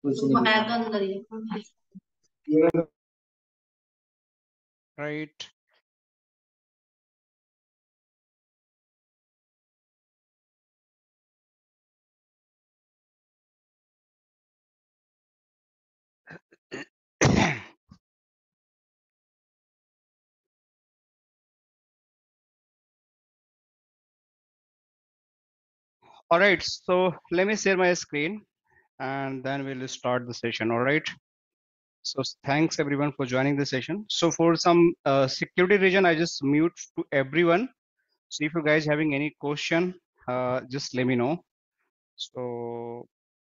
वो है तो अंदर ही है। Right. All right, so let me share my screen and then we'll start the session. All right. So thanks everyone for joining the session. So for some security reason, I just mute to everyone. So if you guys having any question, just let me know. So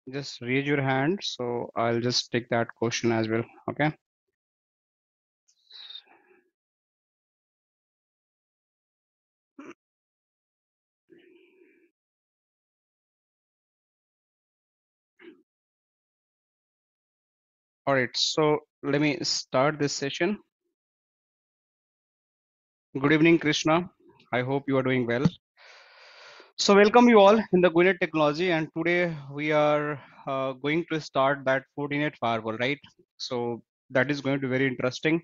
just raise your hand. So I'll just take that question as well. Okay. All right. So let me start this session. Good evening, Krishna. I hope you are doing well. So welcome you all in the Gwinnett Technology, and today we are going to start that Fortinet firewall, right? So that is going to be very interesting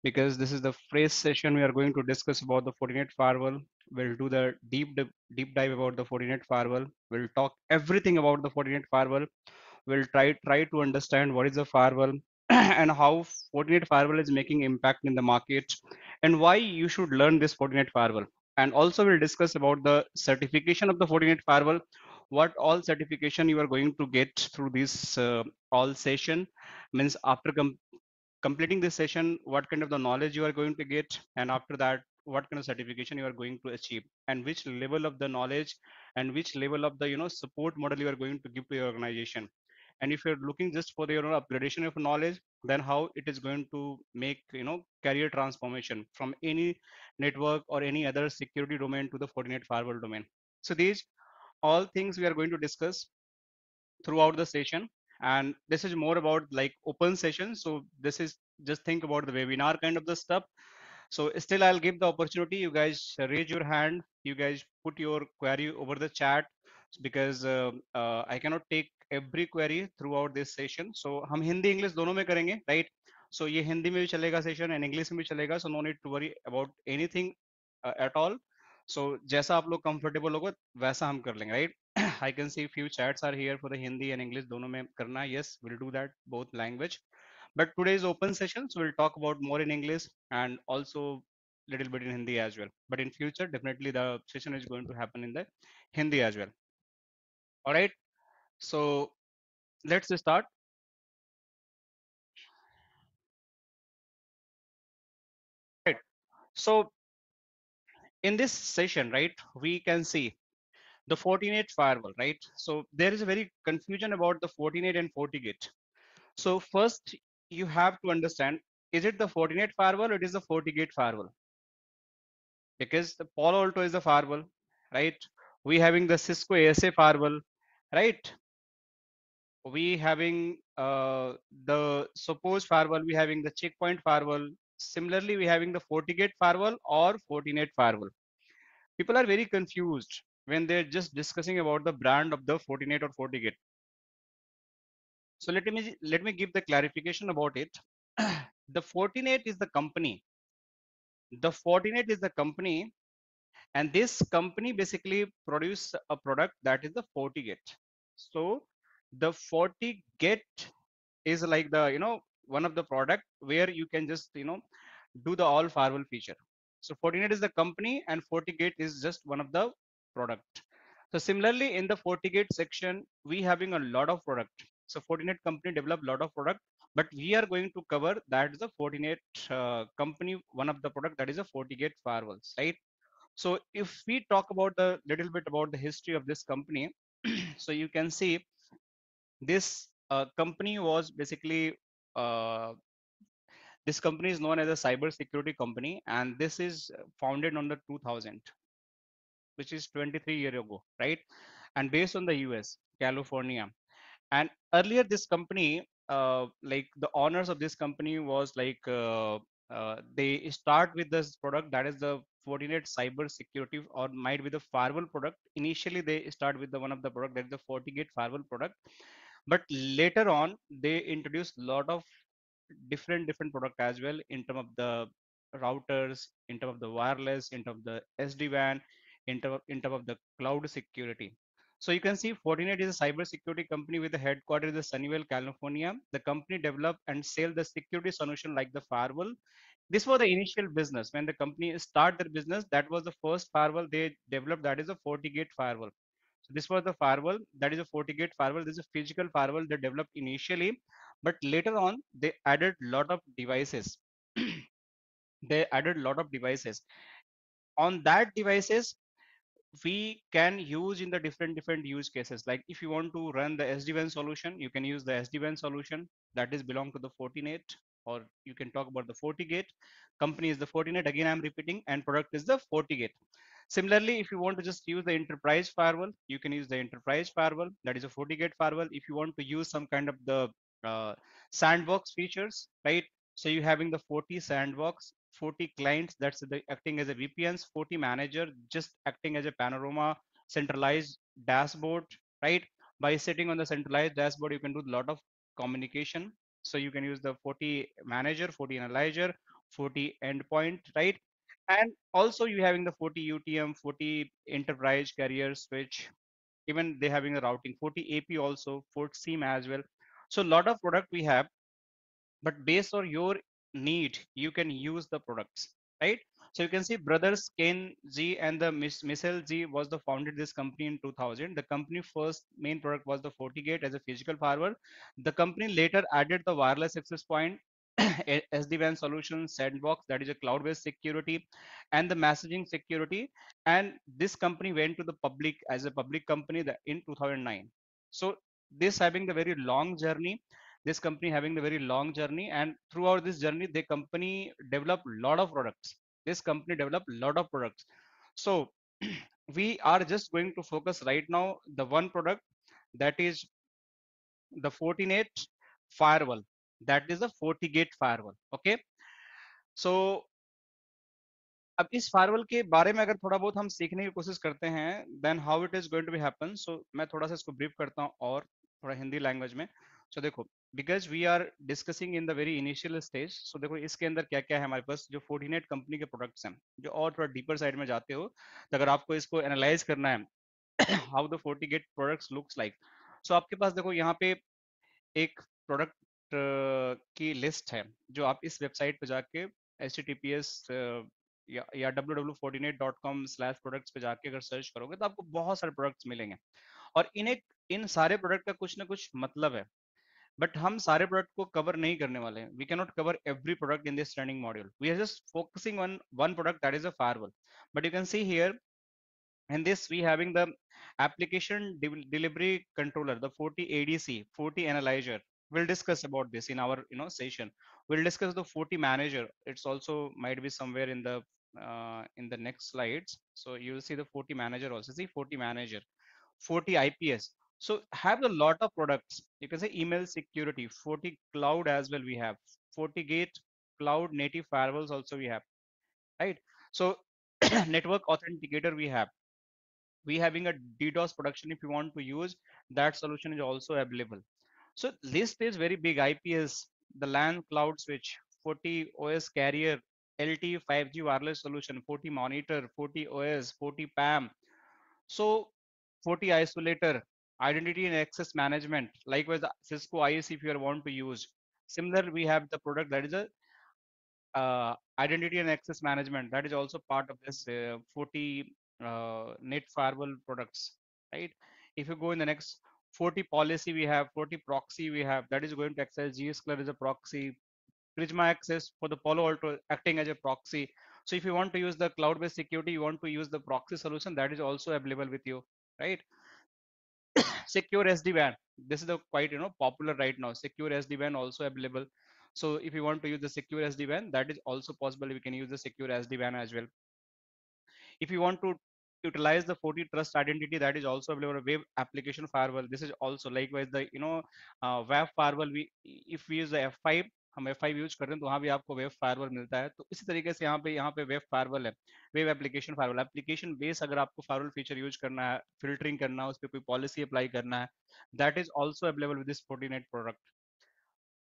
because this is the first session we are going to discuss about the Fortinet firewall. We'll do the deep dive about the Fortinet firewall. We'll talk everything about the Fortinet firewall. We'll try to understand what is a firewall and how Fortinet firewall is making impact in the market and why you should learn this Fortinet firewall. And also we'll discuss about the certification of the Fortinet firewall, what all certification you are going to get through this all session. Means after completing this session, what kind of the knowledge you are going to get, and after that what kind of certification you are going to achieve, and which level of the knowledge and which level of the support model you are going to give to your organization. And if you're looking just for the upgradation of knowledge, then how it is going to make career transformation from any network or any other security domain to the Fortinet firewall domain. So these all things we are going to discuss throughout the session, and this is more about like open session. So this is just think about the webinar kind of the stuff. So still I'll give the opportunity, you guys raise your hand, you guys put your query over the chat, because I cannot take every query throughout this session. So हम Hindi English दोनों में करेंगे, right? So ये हिंदी में भी चलेगा session and English में भी चलेगा, so no need to worry about anything at all. So जैसा आप लोग कंफर्टेबल होगा वैसा हम कर लेंगे, right? I can see few chats are here for the Hindi and English दोनों में करना है. Yes, we'll do that both language. But today is open session, so we'll talk about more in English and also little bit in Hindi as well. But in future, definitely the session is going to happen in the Hindi as well. All right. So let's start. Right. So in this session, right, we can see the Fortinet firewall, right? So there is a very confusion about the Fortinet and FortiGate. So first you have to understand, is it the Fortinet firewall or it is the FortiGate firewall? Because the Palo Alto is the firewall, right? We having the Cisco ASA firewall, right? We having the suppose firewall, we having the checkpoint firewall. Similarly, we having the FortiGate firewall or Fortinet firewall. People are very confused when they're just discussing about the brand of the Fortinet or FortiGate. So let me give the clarification about it. The Fortinet is the company. The Fortinet is the company, and this company basically produce a product that is the FortiGate. So the FortiGate is like the one of the product where you can just do the all firewall feature. So Fortinet is the company and FortiGate is just one of the product. So similarly in the FortiGate section we having a lot of product. So Fortinet company develop lot of product, but we are going to cover that is the Fortinet company one of the product, that is a FortiGate firewalls, right? So if we talk about the little bit about the history of this company, so you can see this company was basically uh, this company is known as a cyber security company, and this is founded on the 2000, which is 23 years ago, right? And based on the US, California. And earlier this company, like the owners of this company was like they start with this product that is the Fortinet cyber security, or might be the firewall product. Initially they start with the one of the product that is the FortiGate firewall product. But later on, they introduced a lot of different product as well in terms of the routers, in terms of the wireless, in terms of the SD-WAN, in terms of the cloud security. So you can see Fortinet is a cyber security company with the headquarters in Sunnyvale, California. The company develop and sell the security solution like the firewall. This was the initial business. When the company start their business, that was the first firewall they developed. That is a FortiGate firewall. So this was the firewall. That is a FortiGate firewall. This is a physical firewall they developed initially, but later on they added lot of devices. They added lot of devices. On that devices, we can use in the different use cases. Like if you want to run the SD-WAN solution, you can use the SD-WAN solution that is belong to the Fortinet, or you can talk about the FortiGate. Company is the Fortinet. Again, I'm repeating, and product is the FortiGate. Similarly, if you want to just use the enterprise firewall, you can use the enterprise firewall. That is a FortiGate firewall. If you want to use some kind of the sandbox features, right? So you having the Forti sandbox, Forti clients, that's the acting as a VPNs, Forti manager, just acting as a panorama, centralized dashboard, right? By sitting on the centralized dashboard, you can do a lot of communication. So you can use the Forti manager, Forti analyzer, Forti endpoint, right? And also you having the Forti UTM, Forti enterprise carrier switch, even they having a routing, Forti AP also, Fort SIM as well. So a lot of product we have, but based on your need, you can use the products, right? So you can see brothers Ken G and the Michelle G was the founded this company in 2000. The company first main product was the FortiGate as a physical firewall. The company later added the wireless access point, SD-WAN solution, sandbox, that is a cloud-based security, and the messaging security. And this company went to the public as a public company in 2009. So this having the very long journey, this company having the very long journey, and throughout this journey the company developed a lot of products. This company developed a lot of products. So we are just going to focus right now the one product, that is the Fortinet firewall, that is the FortiGate firewall. Okay, so अब इस firewall के बारे में अगर थोड़ा बहुत हम सीखने की कोशिश करते हैं, then how it is going to be happen. So मैं थोड़ा सा इसको ब्रीफ करता हूँ और थोड़ा हिंदी लैंग्वेज में. सो देखो, because we are discussing in the very initial stage. So देखो इसके अंदर क्या क्या है हमारे पास, जो फोर्टिनेट कंपनी के प्रोडक्ट्स हैं, जो और थोड़ा डीपर साइड में जाते हो, तो अगर आपको इसको एनालाइज करना है how the FortiGate products looks like. So आपके पास देखो यहाँ पे एक प्रोडक्ट की लिस्ट है, जो आप इस वेबसाइट पे जाके https या www.fortinet.com/products पे जाके अगर सर्च करोगे तो आपको बहुत सारे प्रोडक्ट्स मिलेंगे. और इन सारे प्रोडक्ट का कुछ ना कुछ मतलब है, बट हम सारे प्रोडक्ट को कवर नहीं करने वाले हैं. We can not cover every product in this training module. We are just focusing on one product, that is a firewall. But you can see here in this we having the application delivery controller, the 40 ADC, 40 analyzer. We'll discuss about this in our session. We'll discuss the 40 manager. It's also might be somewhere in the next slides. So you'll see the 40 manager also. See 40 manager, 40 IPS. So have a lot of products. You can say email security, 40 cloud as well we have, 40 gate cloud native firewalls also we have, right? So network authenticator we have. We having a DDoS production, if you want to use that solution is also available. So list is very big. IPS, the LAN cloud switch, 40 OS carrier, LTE 5G wireless solution, 40 monitor, 40 OS, 40 PAM. So 40 isolator, identity and access management. Likewise, the Cisco IS if you want to use. Similar, we have the product that is a identity and access management, that is also part of this 40 net firewall products, right? If you go in the next 40 policy, we have 40 proxy, we have that is going to access GSclare as a proxy, Prisma access for the Palo Alto acting as a proxy. So if you want to use the cloud-based security, you want to use the proxy solution, that is also available with you, right? Secure SD-WAN, this is the quite popular right now. Secure SD-WAN also available. So if you want to use the secure SD-WAN, that is also possible. We can use the secure SD-WAN as well. If you want to utilize the 40 trust identity, that is also available. Web application firewall, this is also likewise the web firewall. We if we use the F5, हम F5 use कर रहे हैं तो वहाँ भी आपको web firewall मिलता है। तो इसी तरीके से यहाँ पे वेब फायरवॉल है, web application firewall, application base अगर आपको फायरवॉल फीचर यूज करना है, फिल्टरिंग करना है, उस पर कोई पॉलिसी अप्लाई करना है, that is also available with this Fortinet product.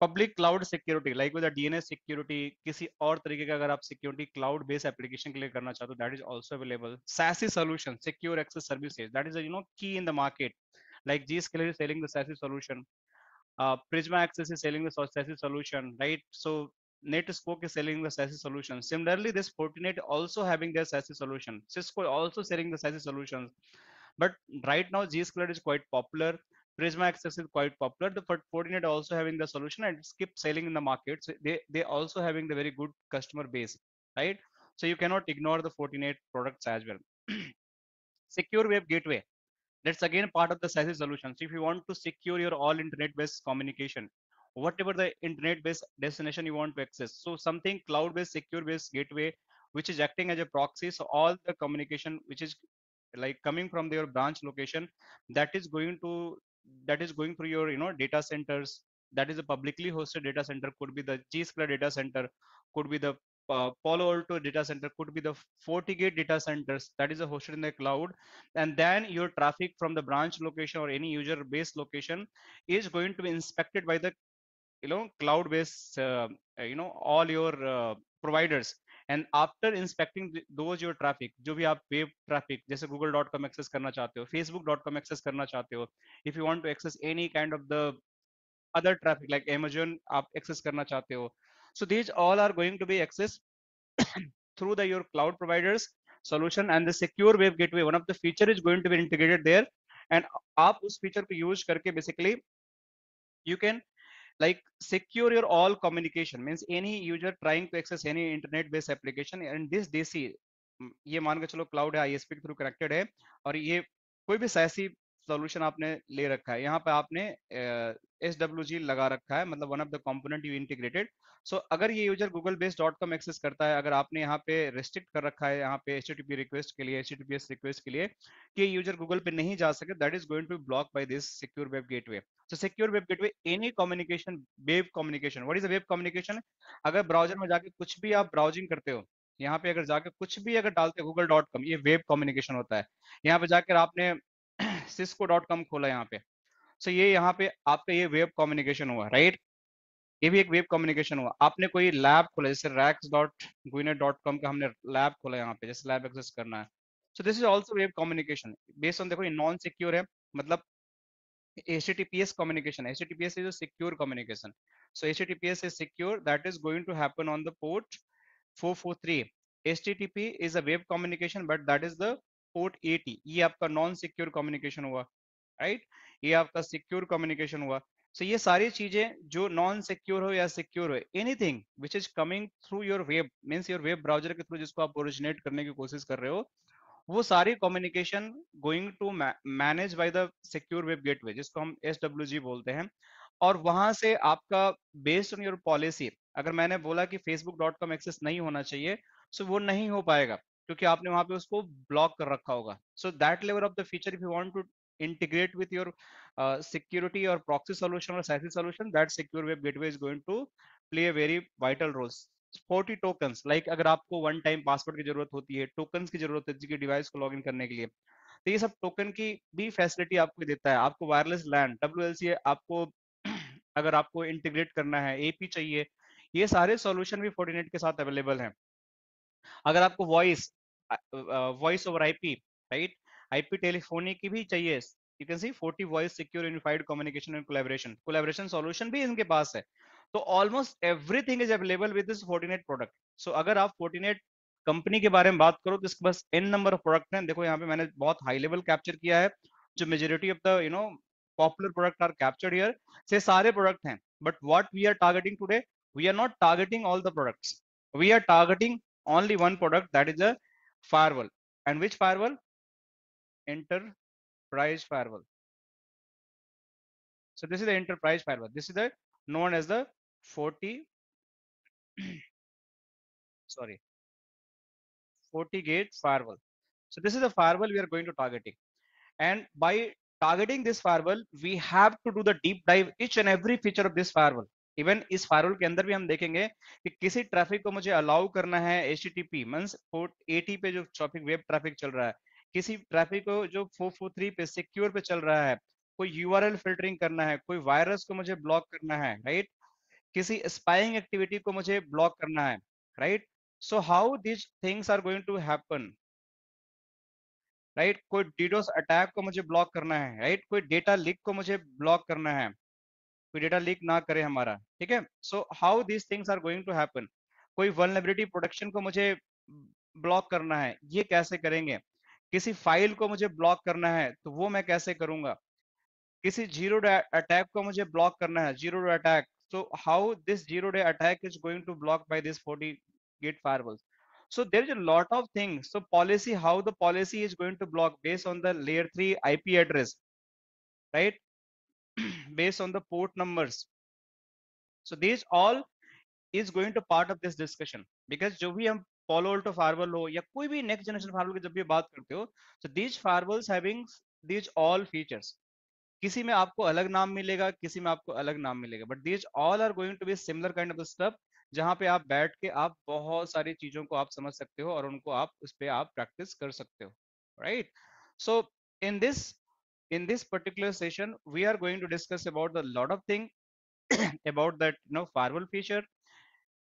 Public cloud security like with DNS security, किसी और तरीके का अगर आप सिक्योरिटी क्लाउड बेस्ड एप्लीकेशन के लिए करना चाहते हो, that is also available. SASE solution, secure access services, that is key in the market, like Zscaler is selling the SASE solution, Prisma Access is selling the SASE solution, right? So Netscope is selling the SASE solution. Similarly, this Fortinet also having their SASE solution. Cisco also selling the SASE solutions. But right now, Zscaler is quite popular. Prisma Access is quite popular. The Fortinet also having the solution and skip selling in the market. So they also having the very good customer base, right? So you cannot ignore the Fortinet products as well. Secure Web Gateway, that's again part of the SASE solution. So if you want to secure your all internet-based communication, whatever the internet-based destination you want to access, so something cloud-based, secure-based gateway, which is acting as a proxy. So all the communication which is like coming from their branch location, that is going to that is going through your data centers. That is a publicly hosted data center. Could be the Zscaler data center, could be the Palo Alto data center, could be the FortiGate data centers that is hosted in the cloud, and then your traffic from the branch location or any user based location is going to be inspected by the cloud based all your providers, and after inspecting those your traffic, जो भी आप web traffic जैसे google.com access करना चाहते हो, facebook.com access करना चाहते हो, if you want to access any kind of the other traffic like Amazon आप एक्सेस करना चाहते हो, so these all are going to be accessed through the your cloud providers solution, and the secure web gateway, one of the feature is going to be integrated there, and आप उस feature को use करके basically you can like secure your all communication, means any user trying to access any internet based application and this DC, ये मान के चलो cloud है, ISP के थ्रू कनेक्टेड है, और ये कोई भी SASE सॉल्यूशन आपने ले रखा है, यहाँ पे आपने SWG लगा रखा है, मतलब one of the component you integrated. So अगर ये user Google based dot com access करता है, अगर आपने यहाँ पे रिस्ट्रिक्ट कर रखा है यहाँ पे HTTP रिक्वेस्ट के लिए, HTTPS रिक्वेस्ट के लिए कि यूजर गूगल पे नहीं जा सके, that is going to block by this secure web gateway. So secure web gateway, any communication, web communication. What is a web communication? अगर ब्राउजर में जाके कुछ भी आप ब्राउजिंग करते हो, यहाँ पे अगर जाके कुछ भी अगर डालते हो google.com, ये वेब कम्युनिकेशन होता है। यहाँ पे जाकर आपने cisco.com खोला यहाँ पे, सो ये यहाँ पे आपका ये वेब कम्युनिकेशन हुआ, राइट? ये भी एक वेब कम्युनिकेशन हुआ। आपने कोई लैब खोला, जैसे rax.guinet.com का हमने लैब खोला यहाँ पे, जैसे लैब एक्सेस करना है, सो this is also web communication based on, देखो ये नॉन सिक्योर है, मतलब HTTPS communication. HTTPS is a secure communication. So HTTPS is secure. That is going to happen on the port 443. HTTP is a web communication, but that is the port 80. ये आपका non secure communication हुआ, right? ये आपका secure communication हुआ। So ये सारी चीजें जो non secure हो या secure हो, anything which is coming through your web, means your web browser के through जिसको आप originate करने की कोशिश कर रहे हो, वो सारी communication going to manage by the secure web gateway, जिसको हम SWG बोलते हैं। और वहां से आपका बेस्ड ऑन योर पॉलिसी, अगर मैंने बोला कि facebook.com एक्सेस नहीं होना चाहिए, सो वो नहीं हो पाएगा क्योंकि आपने वहां पे उसको ब्लॉक कर रखा होगा। So that level of the feature, if you want to integrate with your security or proxy solution or SASE solution, that secure web gateway is going to play a very vital role। 40 tokens, like अगर आपको one time password की जरूरत होती है, tokens की जरूरत है किसी डिवाइस को लॉगिन करने के लिए, तो ये सब टोकन की भी फैसिलिटी आपको देता है। आपको वायरलेस लैन WLC आपको अगर आपको इंटीग्रेट करना है, AP चाहिए, ये सारे सॉल्यूशन भी Fortinet के साथ अवेलेबल हैं। अगर आपको voice over IP, right, IP telephony की भी चाहिए, you can see 40 voice secure unified communication and collaboration solution भी इनके पास है। तो almost everything is available with this Fortinet product. So अगर आप Fortinet कंपनी के बारे में बात करो तो इसके पास n नंबर ऑफ प्रोडक्ट हैं। देखो यहाँ पे मैंने बहुत हाई लेवल कैप्चर किया है, जो majority of the popular product are captured here, से सारे प्रोडक्ट हैं। But what we are targeting today, we are not targeting all the products, we are targeting only one product, that is a firewall. And which firewall? Enterprise firewall. So this is the enterprise firewall, this is the known as the 40 sorry 40 gate firewall. So this is the firewall we are going to targeting, and by targeting this firewall we have to do the deep dive each and every feature of this firewall, even इस firewall के अंदर भी हम देखेंगे कि किसी traffic को मुझे अलाउ करना है HTTP मींस पोर्ट 80 पे जो ट्रैफिक वेब ट्रैफिक चल रहा है, किसी ट्रैफिक को जो 443 पे सिक्योर पे चल रहा है, कोई URL फिल्टरिंग करना है, कोई वायरस को मुझे ब्लॉक करना है, राइट, किसी स्पाइंग एक्टिविटी को मुझे ब्लॉक करना है, right. So how this things are going to happen, right, कोई डीडोस अटैक को मुझे ब्लॉक करना है, राइट, कोई डेटा लीक को मुझे ब्लॉक करना है, कोई डेटा लीक ना करे हमारा, ठीक है। So how these things are going to happen, कोई वल्नरेबिलिटी प्रोटेक्शन को मुझे ब्लॉक करना है, ये कैसे करेंगे, किसी फाइल को मुझे ब्लॉक करना है तो वो मैं कैसे करूंगा, किसी जीरो डे अटैक को मुझे ब्लॉक करना है, zero day attack, so how this zero day attack is going to block by this 40 gate firewalls. So there is a lot of things. So policy, how the policy is going to block based on the layer 3 IP address, right, based on the port numbers. So these all is going to part of this discussion, because जो भी हम Palo Alto firewall हो या कोई भी next generation firewall की जब भी बात करते हो, so these firewalls having these all features, किसी में आपको अलग नाम मिलेगा, किसी में आपको अलग नाम मिलेगा, but these all are going to be similar kind of stuff, जहां पे आप बैठ के आप बहुत सारी चीजों को आप समझ सकते हो और उनको आप उस पे आप प्रैक्टिस कर सकते हो, right. So in this in this particular session we are going to discuss about the lot of thing about that firewall feature,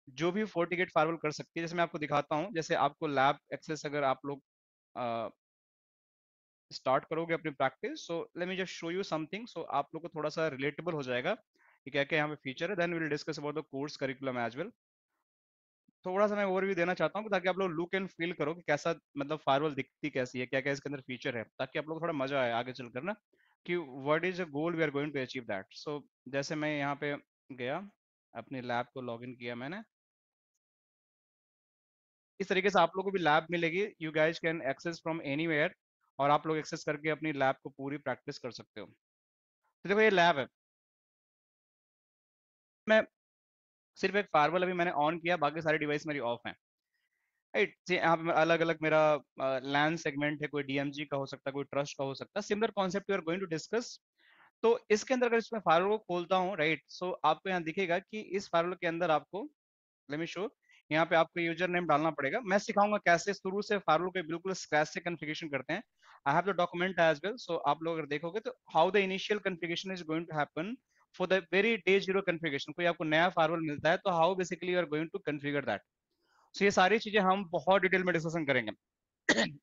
जो भी FortiGate firewall कर सकती है, जैसे मैं आपको दिखाता हूँ, जैसे आपको लैब एक्सेस अगर आप लोग स्टार्ट करोगे अपनी practice, so let me just show you something, so आप लोग को थोड़ा सा रिलेटेबल हो जाएगा कि क्या क्या यहाँ पे फीचर है, then we will discuss about the course curriculum as well. थोड़ा सा मैं ओवरव्यू देना चाहता हूँ ताकि आप लोग लुक एंड फील करो कि कैसा मतलब फायरवॉल दिखती कैसी है, क्या क्या इसके अंदर फीचर है, ताकि आप लोग थोड़ा मजा आए आगे चलकर ना, कि what is a goal we are going to achieve that. So जैसे मैं यहाँ पे गया, अपनी लैब को लॉग इन किया मैंने, इस तरीके से आप लोगों को भी लैब मिलेगी, you guys can access from anywhere, और आप लोग एक्सेस करके अपनी लैब को पूरी प्रैक्टिस कर सकते हो। तो देखो ये लैब है, मैं सिर्फ एक फायरवॉल अभी मैंने ऑन किया, बाकी सारी डिवाइस मेरी ऑफ है, राइट। यहाँ पे अलग अलग मेरा लैन सेगमेंट है, कोई DMG का हो सकता है, कोई ट्रस्ट का हो सकता है, similar concept we are going to discuss. तो इसके अंदर अगर इसमें फायरवॉल को खोलता हूँ, राइट, सो आपको यहाँ दिखेगा कि इस फायरवॉल के अंदर आपको, लेट मी शो, यहाँ पे आपको यूजर नेम डालना पड़ेगा, मैं सिखाऊंगा कैसे शुरू से फायरवॉल को बिल्कुल स्क्रैच से कॉन्फ़िगरेशन करते हैं। I have the document as well, so आप लोग अगर देखोगे तो how the initial configuration is going to happen for the very day zero configuration, कोई आपको नया फायरवॉल मिलता है तो how basically you are going to configure that. So ये सारी चीजें हम बहुत डिटेल में डिस्कशन करेंगे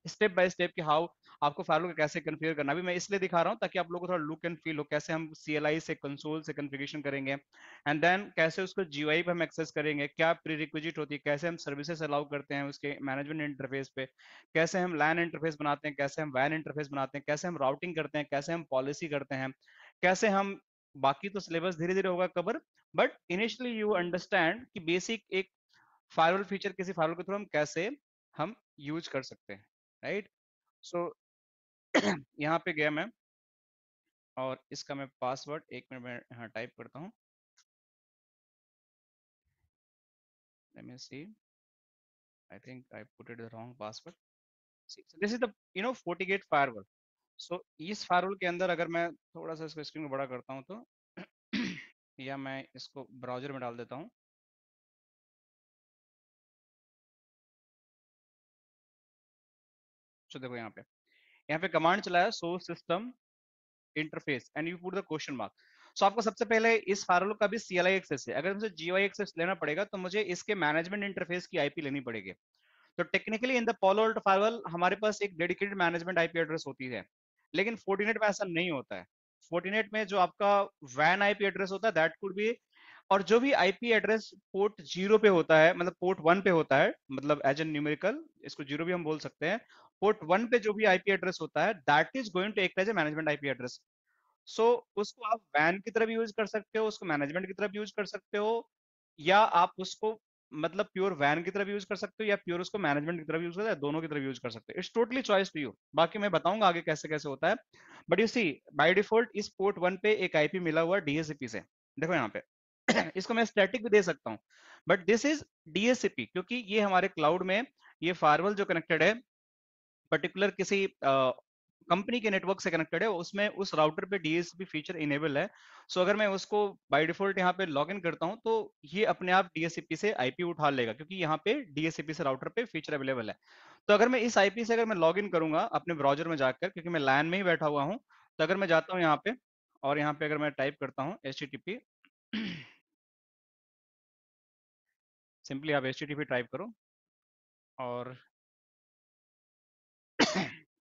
स्टेप बाय स्टेप कि हाउ आपको फायरवॉल को कैसे कॉन्फ़िगर करना। भी मैं इसलिए दिखा रहा हूँ ताकि आप लोगों को थोड़ा लुक एंड फील हो कैसे हम CLI से कंसोल से कॉन्फ़िगरेशन करेंगे, एंड देन कैसे उसको GUI पे हम एक्सेस करेंगे, क्या प्री रिक्विजिट होती है, कैसे हम सर्विसेज अलाउ करते हैं उसके मैनेजमेंट इंटरफेस पे, कैसे हम लैन इंटरफेस बनाते हैं, कैसे हम वैन इंटरफेस बनाते हैं, कैसे हम राउटिंग करते हैं, कैसे हम पॉलिसी करते हैं, कैसे हम, बाकी तो सिलेबस धीरे धीरे होगा cover, but initially you understand कि बेसिक एक फायरवॉल फीचर किसी फायरवॉल के थ्रू हम कैसे हम यूज कर सकते हैं, राइट। सो यहाँ पे गया मैं, और इसका मैं पासवर्ड 1 मिनट में यहाँ टाइप करता हूँ, let me see, I think I put it the wrong password. See, so this is the FortiGate firewall. So इस फायरवॉल के अंदर अगर मैं थोड़ा सा इसको स्क्रीन को बड़ा करता हूँ तो या मैं इसको ब्राउजर में डाल देता हूँ, तो देखो यहाँ पे कमांड चला है source system interface and you put the question mark. So आपको सबसे पहले इस फायरवॉल का भी CLI एक्सेस है, अगर मुझे GUI एक्सेस लेना पड़ेगा तो मुझे इसके मैनेजमेंट इंटरफेस की IP लेनी पड़ेगी। तो technically in the Palo Alto firewall हमारे पास एक डेडिकेटेड मैनेजमेंट IP एड्रेस होती है, लेकिन Fortinet में ऐसा नहीं होता है। Fortinet में जो आपका WAN IP एड्रेस होता है दैट कुड बी, और जो भी IP एड्रेस पोर्ट 0 पे होता है, मतलब पोर्ट 1 पे होता है, मतलब एज एन न्यूमेरिकल इसको 0 भी हम बोल सकते हैं, पोर्ट 1 पे जो भी IP एड्रेस होता है that is going to act as a management IP address. So उसको आप वैन की तरफ यूज कर सकते हो, उसको मैनेजमेंट की तरफ यूज कर सकते हो, या आप उसको मतलब प्योर वैन की तरफ यूज कर सकते हो, या प्योर उसको मैनेजमेंट की तरफ यूज कर सकते हो, दोनों की तरफ यूज कर सकते हो, it's totally choice to you. बाकी मैं बताऊंगा आगे कैसे कैसे होता है, but you see by default इस पोर्ट 1 पे एक IP मिला हुआ DHCP से, देखो यहाँ पे इसको मैं स्टैटिक भी दे सकता हूँ, बट दिस इज DHCP, क्योंकि ये हमारे क्लाउड में ये फायरवॉल जो कनेक्टेड है पर्टिकुलर किसी कंपनी के नेटवर्क से कनेक्टेड है, उसमें उस राउटर पे डीएससीपी फीचर इनेबल है। सो अगर मैं उसको बाय डिफॉल्ट यहाँ पे लॉगिन करता हूँ तो ये अपने आप डीएससीपी से आईपी उठा लेगा, क्योंकि यहाँ पे डीएससीपी से राउटर पे फीचर अवेलेबल है। तो अगर मैं इस आईपी से अगर मैं लॉगिन करूंगा अपने ब्राउजर में जाकर, क्योंकि मैं लैन में ही बैठा हुआ हूँ, तो अगर मैं जाता हूँ यहाँ पे और यहाँ पे अगर मैं टाइप करता हूँ HTTP, सिंपली आप HTTP टाइप करो और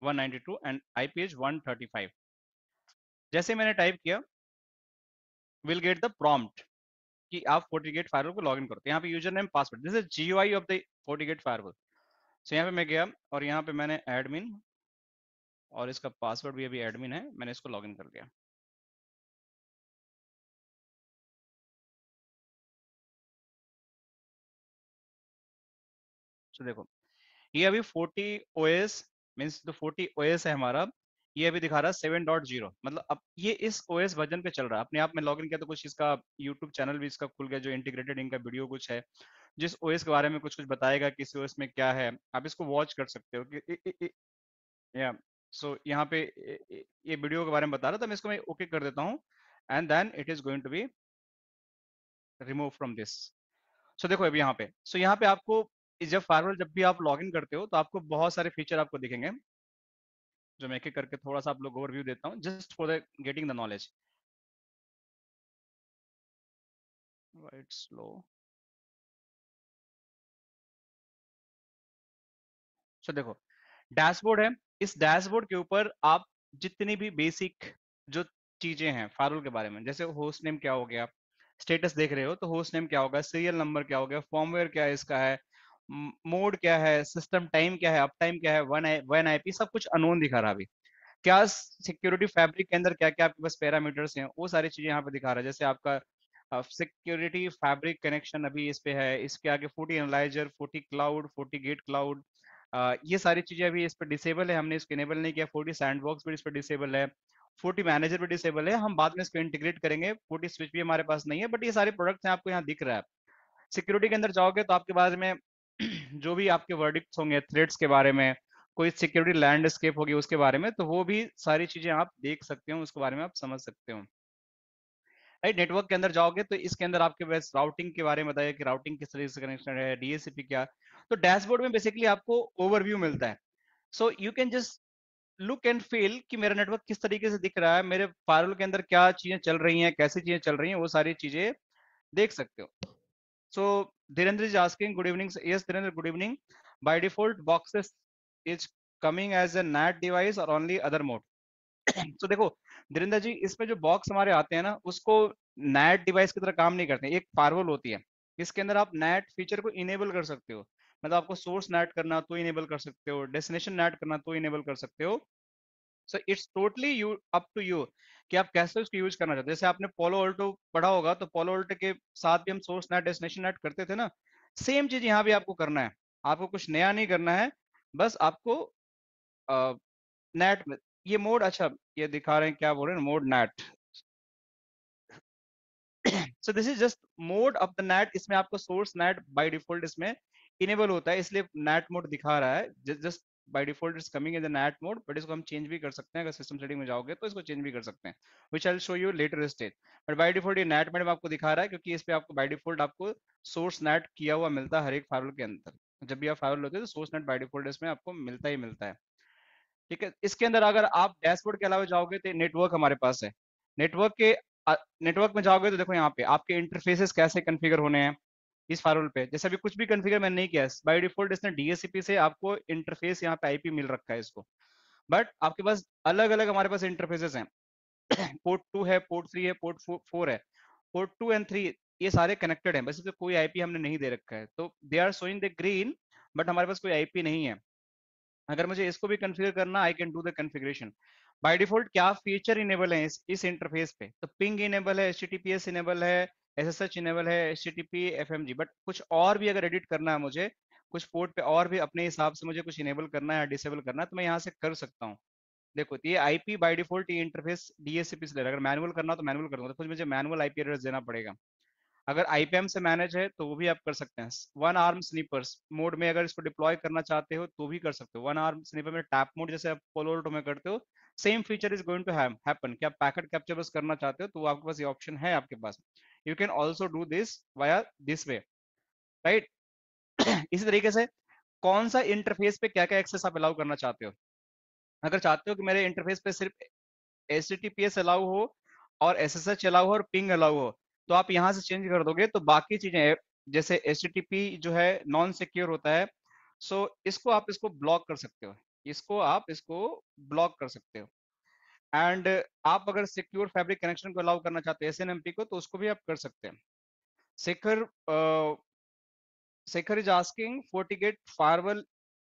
192 एंड आईपी इज 135। जैसे मैंने टाइप किया, विल गेट द प्रॉम्प्ट कि आप FortiGate फायरवॉल को लॉगिन करो। तो यहाँ पे user name password, this is GUI of the FortiGate firewall. So यहाँ पे मैं गया और यहाँ पे मैंने एडमिन और इसका पासवर्ड भी अभी एडमिन है, मैंने इसको लॉगिन कर दिया। तो देखो ये अभी 40 OS मीन्स जो 40 OS है हमारा, ये अभी दिखा रहा है 7.0, मतलब अब ये इस OS वर्जन पे चल रहा है। अपने आप में लॉगिन किया तो कुछ इसका यूट्यूब चैनल भी इसका खुल गया, जो इंटीग्रेटेड इनका वीडियो कुछ है, जिस OS के बारे में कुछ कुछ बताएगा कि इस OS में क्या है, आप इसको वॉच कर सकते हो कि या सो यहाँ पे ये वीडियो के बारे में बता रहा था, मैं इसको मैं ओके कर देता हूँ and then it is going to be remove from this. So देखो अभी यहाँ पे, सो यहाँ पे आपको जब फायरवॉल जब भी आप लॉगिन करते हो तो आपको बहुत सारे फीचर आपको दिखेंगे, जो मैं एक एक करके थोड़ा सा आप लोग ओवरव्यू देता हूँ just for the getting the knowledge. It's slow. So देखो डैशबोर्ड है, इस डैशबोर्ड के ऊपर आप जितनी भी बेसिक जो चीजें हैं फायरवॉल के बारे में, जैसे होस्ट नेम क्या हो गया, स्टेटस देख रहे हो तो होस्ट नेम क्या होगा, सीरियल नंबर क्या हो गया, फॉर्मवेयर क्या है इसका है, मोड क्या है, सिस्टम टाइम क्या है, अप टाइम क्या है, वन आईपी, सब कुछ अननोन दिखा रहा है अभी। क्या सिक्योरिटी फैब्रिक के अंदर क्या क्या आपके पास पैरामीटर्स हैं, वो सारी चीजें यहाँ पे दिखा रहा है। जैसे आपका सिक्योरिटी फैब्रिक कनेक्शन अभी इस पे है, इसके आगे 40 एनालाइजर, 40 क्लाउड, 40 गेट क्लाउड, ये सारी चीजें अभी इस पर डिसेबल है, हमने इसको इनेबल नहीं किया। 40 सैंडबॉक्स भी इस पर डिसेबल है, 40 मैनेजर भी डिसेबल है, हम बाद में इसको इंटीग्रेट करेंगे। 40 स्विच भी हमारे पास नहीं है, बट ये सारे प्रोडक्ट्स हैं आपको यहाँ दिख रहा है। सिक्योरिटी के अंदर जाओगे तो आपके बारे में जो भी आपके वर्डिक्ट्स होंगे थ्रेड्स के बारे में, कोई सिक्योरिटी लैंडस्केप होगी उसके बारे में, तो वो भी सारी चीजें आप देख सकते हो, उसके बारे में आप समझ सकते हो। राइट, नेटवर्क के अंदर जाओगे तो इसके अंदर आपके पास राउटिंग के बारे में बताया कि राउटिंग किस तरीके से कनेक्शन है, डीएससीपी क्या। तो डैशबोर्ड में बेसिकली आपको ओवरव्यू मिलता है। So you can just look and feel कि मेरा नेटवर्क किस तरीके से दिख रहा है, मेरे फायरवॉल के अंदर क्या चीजें चल रही हैं, कैसी चीजें चल रही हैं, वो सारी चीजें देख सकते हो। So Dhirendra is asking, good evening. Yes, Dhirendra, good evening. By default, boxes is coming as a NAT device or only other mode. So देखो धीरेन्द्र जी, इसमें जो बॉक्स हमारे आते हैं ना, उसको NAT डिवाइस की तरह काम नहीं करते, एक फायरवॉल होती है। इसके अंदर आप NAT फीचर को इनेबल कर सकते हो, मतलब आपको सोर्स NAT करना तो इनेबल कर सकते हो, डेस्टिनेशन NAT करना तो इनेबल कर सकते हो। So it's totally you up to you कि आप कैसे उसको यूज करना चाहते हो। जैसे आपने पोलो ऑल्टो पढ़ा होगा, तो पोलो ऑल्टो के साथ भी हम सोर्स नेट डेस्टिनेशन नेट करते थे ना, सेम चीज यहाँ भी आपको करना है। आपको कुछ नया नहीं करना है, बस आपको नेट में ये मोड, अच्छा ये दिखा रहे हैं क्या बोल रहे हैं, mode net. So this is just mode of the net, इसमें आपको सोर्स नेट बाय डिफॉल्ट इसमें इनेबल होता है, इसलिए नेट मोड दिखा रहा है। Just by default is coming in the net mode, but इसको हम चेंज भी कर सकते हैं, अगर सिस्टम सेटिंग में जाओगे तो इसको चेंज भी कर सकते हैं, which I will show you later stage. But by default ये नेट मोड आपको दिखा रहा है, क्योंकि इस पे आपको बाय डिफॉल्ट आपको सोर्स नेट किया हुआ मिलता है हर एक फायरवॉल के अंदर। जब भी आप फायरवॉल होते हैं तो सोर्स नेट बाय डिफॉल्ट इसमें आपको मिलता ही मिलता है। ठीक है, इसके अंदर अगर आप डैशबोर्ड के अलावा जाओगे तो नेटवर्क हमारे पास है। नेटवर्क के नेटवर्क में जाओगे तो देखो यहाँ पे आपके इंटरफेसेस कैसे कॉन्फ़िगर होने हैं इस फायरवॉल पे। जैसे अभी कुछ भी कॉन्फ़िगर मैंने नहीं किया है, बाय डिफॉल्ट इसने डीएससीपी से आपको इंटरफेस यहाँ पे आईपी मिल रखा है इसको, बट आपके पास अलग अलग हमारे पास इंटरफेसेस हैं। पोर्ट 2 है, पोर्ट 3 है, पोर्ट 4 है, पोर्ट 2 एंड 3 ये सारे कनेक्टेड हैं, बस इसमें कोई आईपी हमने नहीं दे रखा है, तो they are showing the green, but हमारे पास कोई आईपी नहीं है। अगर मुझे इसको भी कॉन्फ़िगर करना, I can do the configuration. By default क्या फीचर इनेबल है इस इंटरफेस पे, तो पिंग इनेबल है, एचटीटीपीएस इनेबल है, एसएसएच इनेबल है, एचटीटीपी एफएमजी, बट कुछ और भी अगर एडिट करना है मुझे, कुछ पोर्ट पे और भी अपने हिसाब से मुझे कुछ इनेबल करना है, डिसेबल करना है, तो मैं यहाँ से कर सकता हूँ। देखो ये आईपी बाय डिफॉल्ट ये इंटरफेस डीएससीपी से ले रहा है, अगर मैनुअल करना तो मैनुअल कर दूंगा, तो कुछ मुझे मैनुअल आईपी एड्रेस देना पड़ेगा। अगर आईपीएम से मैनेज है तो वो भी आप कर सकते हैं। वन आर्म स्नीपर्स मोड में अगर इसको डिप्लॉय करना चाहते हो तो भी कर सकते हो। वन आर्म स्नीपर में टैप मोड जैसे आप पोलो में करते हो, same feature is going to happen कि आप पैकेट कैप्चर बस करना चाहते हो तो आपके पास ये ऑप्शन है आपके पास। You can also do this via this way, right. इसी तरीके से कौन सा इंटरफेस पे क्या क्या एक्सेस आप अलाउ करना चाहते हो। अगर चाहते हो कि मेरे इंटरफेस पे सिर्फ HTTPS अलाउ हो और SSH अलाउ हो और पिंग अलाउ हो, तो आप यहाँ से चेंज कर दोगे तो बाकी चीजें जैसे HTTP जो है नॉन सिक्योर होता है, सो इसको ब्लॉक कर सकते हो, इसको ब्लॉक कर सकते हो। एंड आप अगर सिक्योर फैब्रिक कनेक्शन को अलाउ करना चाहते हो SNMP को, तो उसको भी आप कर सकते हैं। Shekhar Shekhar is asking FortiGate firewall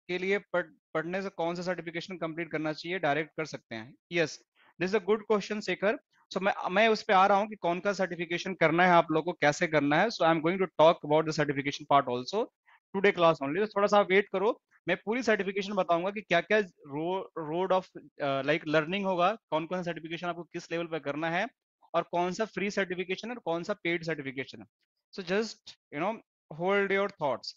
के लिए पढ़ने से कौन सा सर्टिफिकेशन कंप्लीट करना चाहिए, डायरेक्ट कर सकते हैं। Yes, this is a good question Shekhar. So मैं उस पे आ रहा हूँ कि कौन सा सर्टिफिकेशन करना है आप लोगों को, कैसे करना है। So I am going to talk about the certification part also today class only. तो थोड़ा सा वेट करो, मैं पूरी सर्टिफिकेशन बताऊंगा कि क्या क्या रोड ऑफ लाइक लर्निंग होगा, कौन कौन सा सर्टिफिकेशन आपको किस लेवल पर करना है, और कौन सा फ्री सर्टिफिकेशन है और कौन सा पेड सर्टिफिकेशन है। So just hold your thoughts.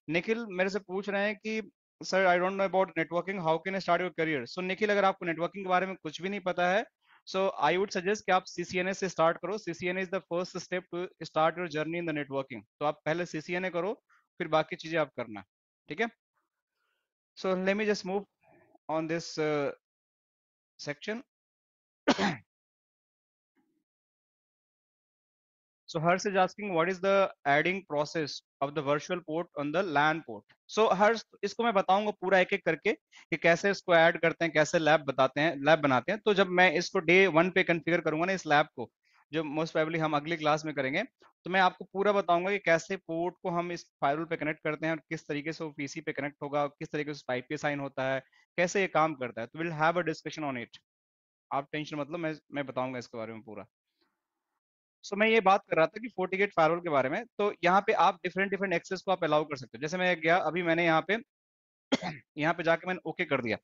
Nikhil मेरे से पूछ रहे हैं कि sir I don't know about networking, how can I start your career. So Nikhil, अगर आपको नेटवर्किंग के बारे में कुछ भी नहीं पता है, सो आई वुड सजेस्ट कि आप CCNA से स्टार्ट करो। CCNA is the first step to start your journey in the networking. तो आप पहले CCNA करो, फिर बाकी चीजें आप करना, ठीक है। सो let me just move on this section. So Harsh is asking what is the adding process of the virtual port on the LAN port. So Harsh, इसको मैं बताऊंगा पूरा एक एक करके कि कैसे इसको ऐड करते हैं, कैसे लैब बताते हैं, लैब बनाते हैं। तो जब मैं इसको डे 1 पे कॉन्फ़िगर करूंगा ना इस लैब को, जो मोस्ट प्रोबेबली हम अगली क्लास में करेंगे, तो मैं आपको पूरा बताऊंगा कि कैसे पोर्ट को हम इस फायरवॉल पे कनेक्ट करते हैं और किस तरीके से वो पीसी पे कनेक्ट होगा, किस तरीके से आईपी साइन होता है, कैसे ये काम करता है। तो will have a discussion on it. आप टेंशन मतलब मैं बताऊंगा इसके बारे में पूरा। सो मैं ये बात कर रहा था कि FortiGate फायरवॉल के बारे में। तो यहाँ पे आप डिफरेंट डिफरेंट एक्सेस को आप अलाउ कर सकते हो। जैसे मैं गया अभी, मैंने यहाँ पे जाके मैंने ओके कर दिया।